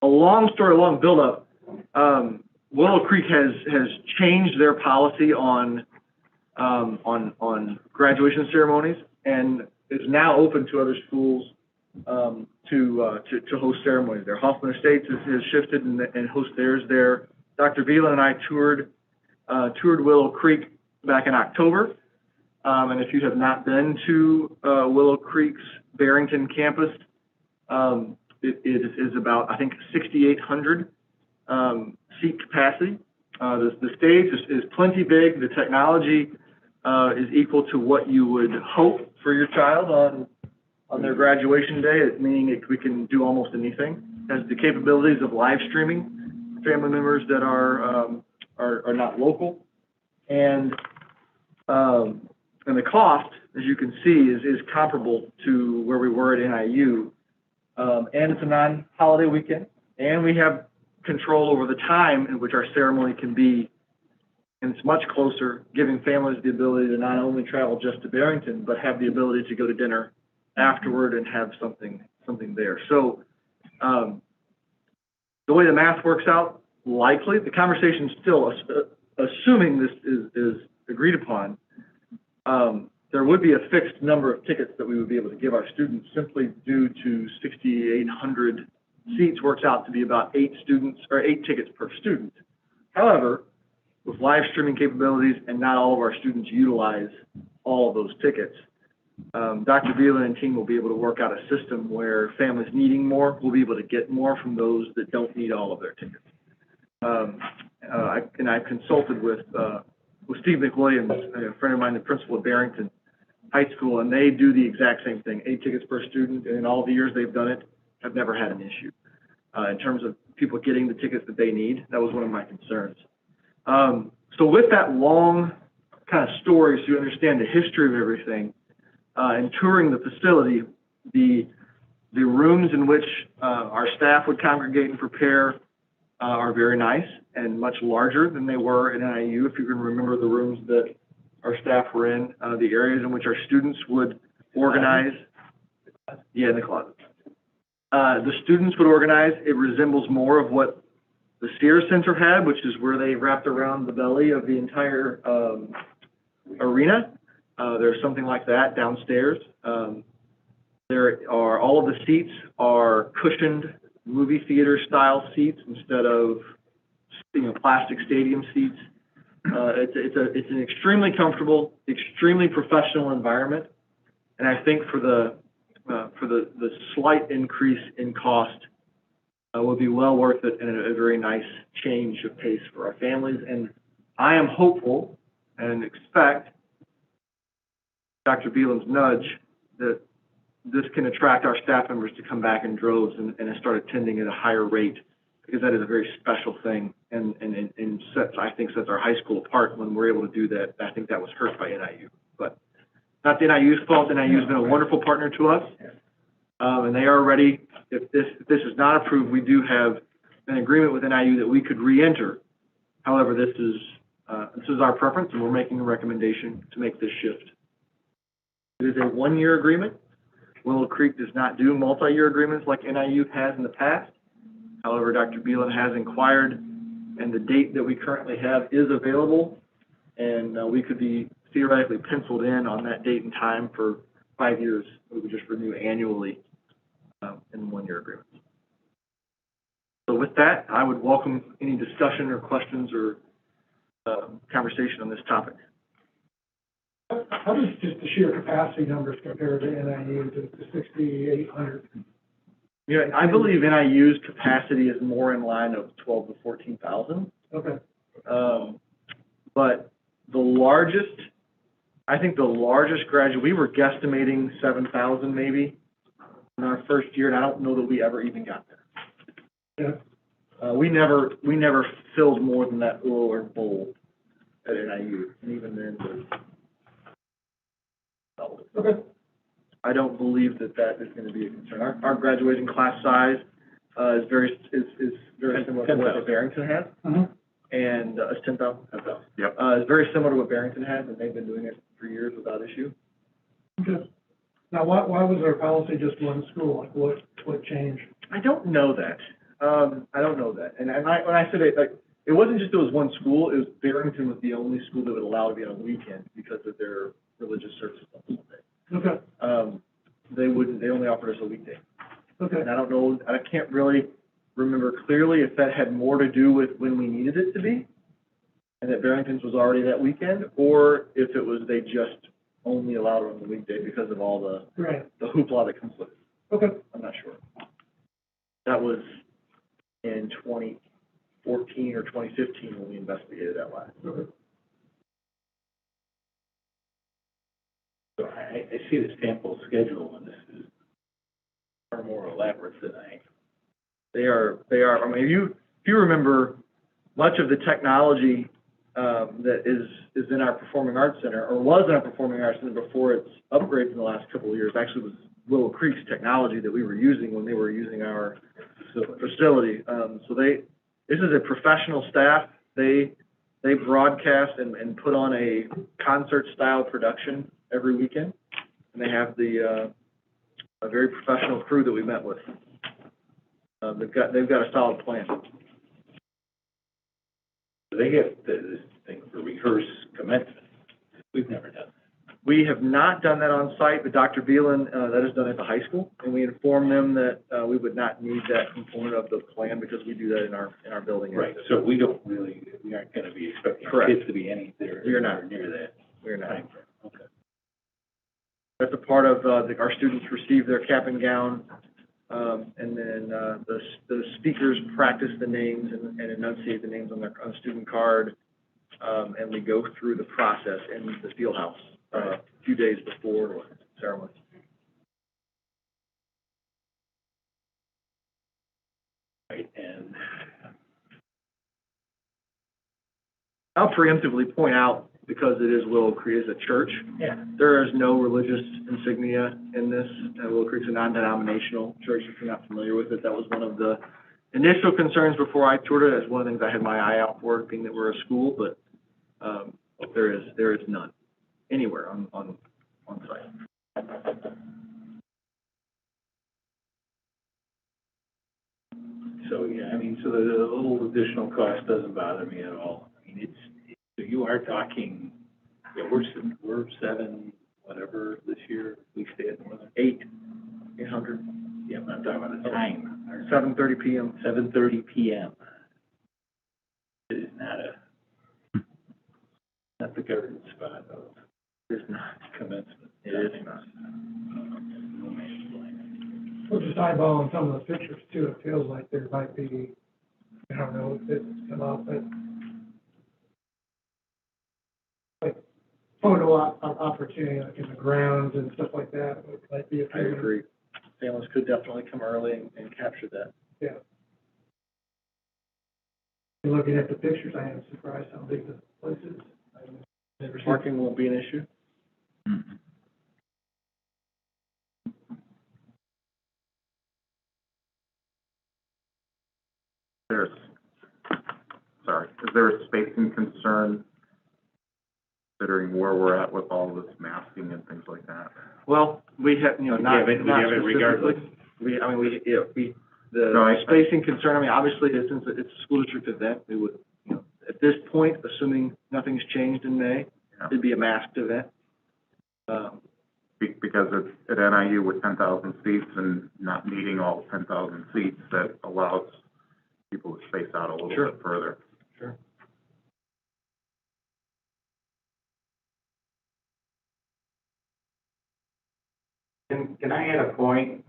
a long story, long build-up, Willow Creek has changed their policy on graduation ceremonies and is now open to other schools to host ceremonies there. Hoffman Estates has shifted and host theirs there. Dr. Vila and I toured Willow Creek back in October. And if you have not been to Willow Creek's Barrington campus, it is about, I think, 6,800 seat capacity. The stage is plenty big. The technology is equal to what you would hope for your child on their graduation day, meaning we can do almost anything. It has the capabilities of live streaming family members that are not local, and the cost, as you can see, is comparable to where we were at NIU, and it's a non-holiday weekend, and we have control over the time in which our ceremony can be, and it's much closer, giving families the ability to not only travel just to Barrington, but have the ability to go to dinner afterward and have something there. So the way the math works out, likely, the conversation still, assuming this is agreed upon, there would be a fixed number of tickets that we would be able to give our students simply due to 6,800 seats works out to be about 8 tickets per student. However, with live streaming capabilities and not all of our students utilize all of those tickets, Dr. Vila and team will be able to work out a system where families needing more will be able to get more from those that don't need all of their tickets. I've consulted with Steve McWilliams, a friend of mine, the principal of Barrington High School, and they do the exact same thing, 8 tickets per student, and in all the years they've done it, have never had an issue. In terms of people getting the tickets that they need, that was one of my concerns. So with that long kind of story, so you understand the history of everything, and touring the facility, the rooms in which our staff would congregate and prepare are very nice and much larger than they were in NIU. If you can remember the rooms that our staff were in, the areas in which our students would organize. Yeah, in the closet. The students would organize. It resembles more of what the Sears Center had, which is where they wrapped around the belly of the entire arena. There's something like that downstairs. All of the seats are cushioned movie theater style seats instead of plastic stadium seats. It's an extremely comfortable, extremely professional environment, and I think for the slight increase in cost will be well worth it and a very nice change of pace for our families. And I am hopeful and expect Dr. Beelan's nudge that this can attract our staff members to come back in droves and start attending at a higher rate, because that is a very special thing and I think sets our high school apart when we're able to do that. I think that was hurt by NIU, but not the NIU's fault. NIU's been a wonderful partner to us, and they are ready. If this is not approved, we do have an agreement with NIU that we could re-enter. However, this is our preference, and we're making a recommendation to make this shift. It is a 1-year agreement. Willow Creek does not do multi-year agreements like NIU has in the past. However, Dr. Beelan has inquired, and the date that we currently have is available, and we could be theoretically penciled in on that date and time for 5 years. We would just renew annually in 1-year agreements. So with that, I would welcome any discussion or questions or conversation on this topic. How does just the sheer capacity numbers compare to NIU, to 6,800? Yeah, I believe NIU's capacity is more in line of 12 to 14,000. Okay. But the largest I think the largest we were guesstimating 7,000 maybe in our first year, and I don't know that we ever even got there. Yeah. We never filled more than that lower bowl at NIU, and even then, Okay. I don't believe that is gonna be a concern. Our graduating class size, is very similar to what Barrington has. Mm-hmm. And, it's 10,000? Yep. It's very similar to what Barrington has, and they've been doing it for years without issue. Okay. Now, why was our policy just one school? Like, what changed? I don't know that. I don't know that. And when I said it, like, it wasn't just there was one school, it was Barrington was the only school that would allow to be on a weekend because of their religious services on Sunday. Okay. They only offered us a weekday. Okay. And I don't know, I can't really remember clearly if that had more to do with when we needed it to be, and that Barrington's was already that weekend, or if it was they just only allowed it on the weekday because of all the hoopla that comes with it. Okay. I'm not sure. That was in 2014 or 2015 when we investigated that last. Okay. So I see the sample schedule, and this is far more elaborate than They are, I mean, if you remember, much of the technology, that is in our Performing Arts Center, or was in our Performing Arts Center before its upgrades in the last couple of years, actually was Willow Creek's technology that we were using when they were using our facility. So this is a professional staff. They broadcast and put on a concert-style production every weekend, and they have a very professional crew that we met with. They've got a solid plan. They get this thing for rehearse commencement. We've never done that. We have not done that on site, but Dr. Beelan, that is done at the high school, and we informed them that we would not need that component of the plan because we do that in our building. Right, so we aren't gonna be expecting Correct. kids to be anywhere near that. We're not. Time frame. Okay. That's a part of, our students receive their cap and gown, and then, the speakers practice the names and enunciate the names on on a student card, and we go through the process in the field house, a few days before the ceremony. Right, and I'll preemptively point out, because it is Willow Creek is a church, there is no religious insignia in this. Willow Creek's a non-denominational church, if you're not familiar with it. That was one of the initial concerns before I toured it. That's one of the things I had my eye out for, being that we're a school, but there is none anywhere on site. so, yeah, I mean, so the little additional cost doesn't bother me at all. I mean, so you are talking, yeah, we're seven, whatever, this year. We stay at more than 800. Yeah, I'm talking about the time. 7:30 p.m. 7:30 p.m. It is not the government spot of It is not. commencement. It is not. No man's land. Well, just eyeballing some of the pictures too, it feels like there might be, I don't know if it's come up, but like photo opportunity, like in the grounds and stuff like that, it might be a. I agree. Families could definitely come early and capture that. Yeah. And looking at the pictures, I am surprised how big the place is. Parking won't be an issue. Mm-hmm. Is there a spacing concern considering where we're at with all this masking and things like that? Well, we have, not regardless. specifically. No, I- Spacing concern, I mean, obviously, since it's a school district event, we would, at this point, assuming nothing's changed in May, it'd be a masked event. Because at NIU with 10,000 seats and not needing all 10,000 seats, that allows people to space out a little bit further. Sure. Can I add a point?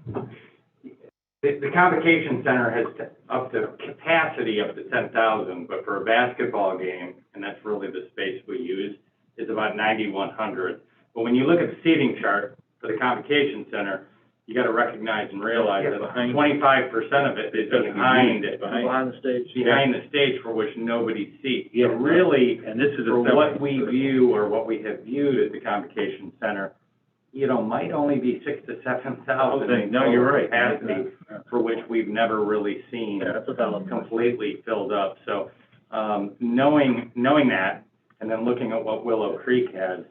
The Convocation Center has up to capacity up to 10,000, but for a basketball game, and that's really the space we use, is about 9,100. But when you look at the seating chart for the convocation center, you gotta recognize and realize that 25% of it is behind Behind the stage. behind the stage for which nobody seats. Yeah. So really, And this is a for separate- what we view or what we have viewed as the convocation center, you know, might only be 6,000 to 7,000 in No, you're right. capacity, for which we've never really seen Yeah, that's a valid point. completely filled up. So, knowing that, and then looking at what Willow Creek has,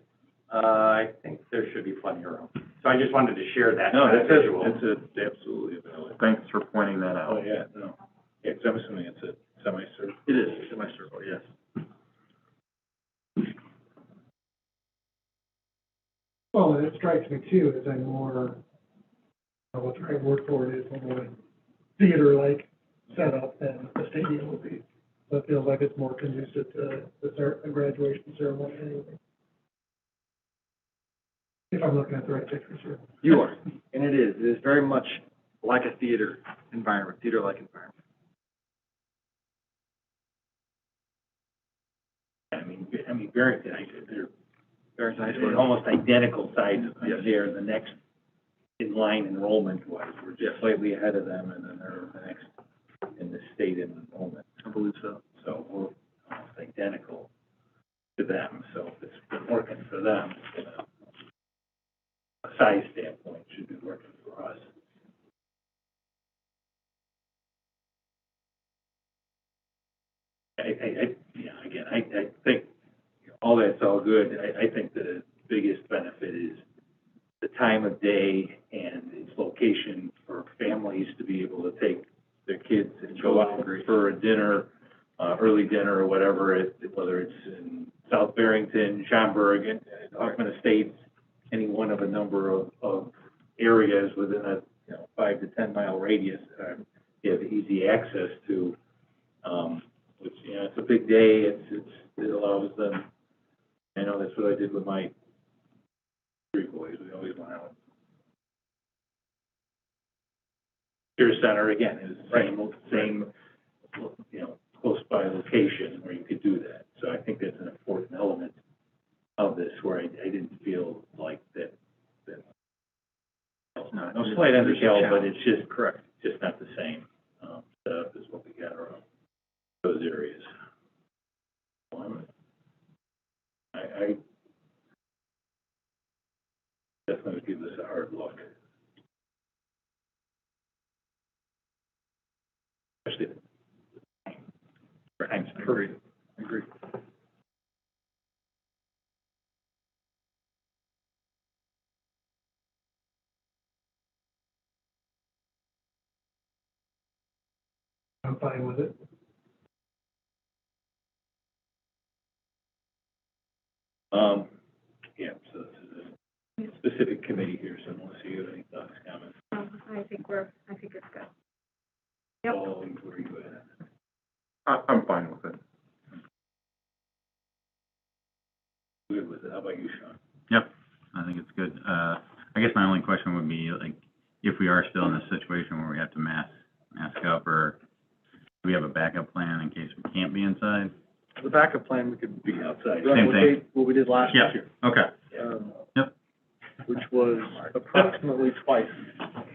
I think there should be plenty of room. So I just wanted to share that No, that's visual. absolutely valid. Thanks for pointing that Oh, out. yeah, no. Yeah, 'cause I'm assuming it's a semicircle. It is a semicircle, yes. Well, and it strikes me too, as a more, what's the right word for it, is a more theater-like setup than the stadium would be. So it feels like it's more conducive to a graduation ceremony anyway. If I'm looking at the right pictures here. You are, and it is very much like a theater environment, theater-like environment. I mean, Barrington, they're almost identical sizes. Yes. They're the next in line enrollment-wise. We're just slightly ahead of them, and then they're the next in the state enrollment. I believe so. So we're almost identical to them. So it's been working for them. You know, a size standpoint should be working for us. I think all that's all good. I think the biggest benefit is the time of day and its location for families to be able to take their kids and go out for a dinner, early dinner or whatever, whether it's in South Barrington, Schaumburg, and Hoffman Estates, any one of a number of areas within a 5 to 10 mile radius, you have easy access to, which, it's a big day, it allows them, I know that's what I did with my 3 boys, we always went out. Care Center, again, is the same, close by location where you could do that. So I think that's an important element of this, where I didn't feel like that, no slight underkill, but it's just, correct, just not the same, setup as what we got around those areas. I definitely would give this a hard look. Especially the times. Agreed. I'm fine with it. Yeah, so this is a specific committee here, so unless you have any thoughts, comments. I think it's good. Paul, where are you at? I'm fine with it. Good with it. How about you, Sean? Yep, I think it's good. I guess my only question would be, like, if we are still in this situation where we have to mask up, or do we have a backup plan in case we can't be inside? The backup plan, we could Be outside. Same thing. what we did last Yeah, year. okay. Yep. Which was approximately twice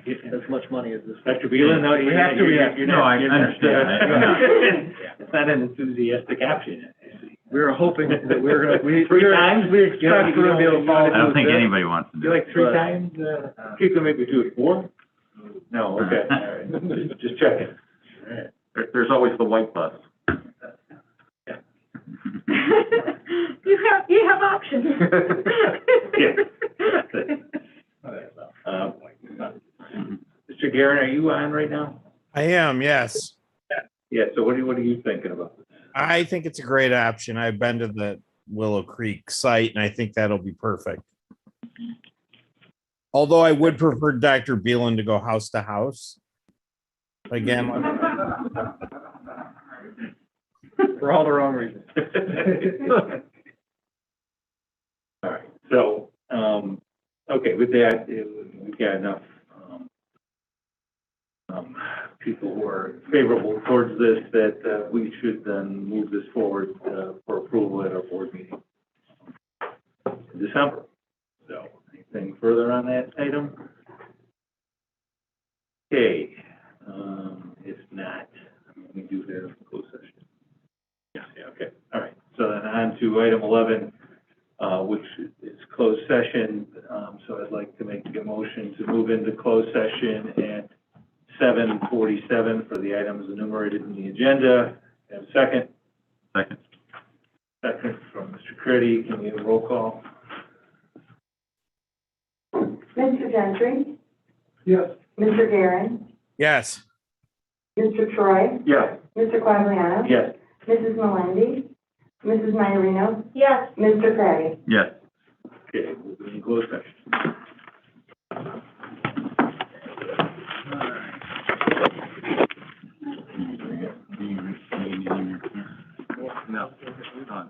as much money as this. Dr. Beelan, no, We have to, you're No, not, I you're not, understand. it's not an enthusiastic option. We were hoping that we were gonna, we. Three times? We expect we're gonna be able to follow. I don't think through with anybody wants to do You're it. like 3 times, people maybe do it 4? No, okay, all right, just checking. All right. There's always the white bus. You have options. Mr. Garrett, are you on right now? I am, yes. Yeah, so what are you thinking about this? I think it's a great option. I've been to the Willow Creek site, and I think that'll be perfect. Although I would prefer Dr. Beelan to go house to house. Again, For all the wrong reasons. All right, so, okay, with that, we've got enough, people who are favorable towards this, that, we should then move this forward, for approval at our board meeting in December. Is further on that item? Okay, if not, we do have a closed session. Yeah, okay, all right. So then on to item 11, which is closed session. So I'd like to make a motion to move into closed session at 7:47 for the items enumerated in the agenda. Have a second? Second. Second from Mr. Critty. Can we have a roll call? Mr. Gentry? Yes. Mr. Guerin? Yes. Mr. Troy? Yes. Mr. Quagliano? Yes. Mrs. Melendi? Mrs. Maiorino? Yes. Mr. Craddy? Yes. Okay, we'll be in closed session. No, done.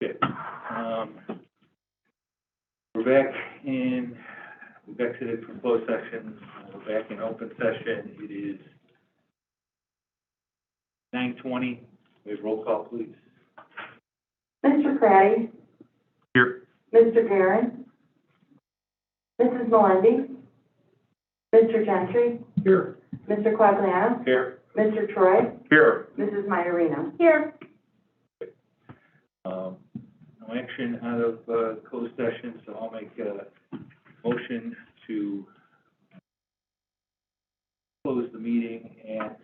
Okay, we're back we've exited from closed session, we're back in open session. It is 9:20. We have roll call, please. Mr. Craddy? Here. Mr. Perrin? Mrs. Melendi? Mr. Gentry? Here. Mr. Quagliano? Here. Mr. Troy? Here. Mrs. Maiorino? Here. No action out of closed session, so I'll make a motion to close the meeting at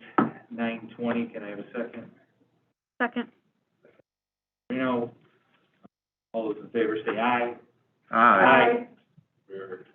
9:20. Can I have a second? Second. All those in favor say aye. Aye. We're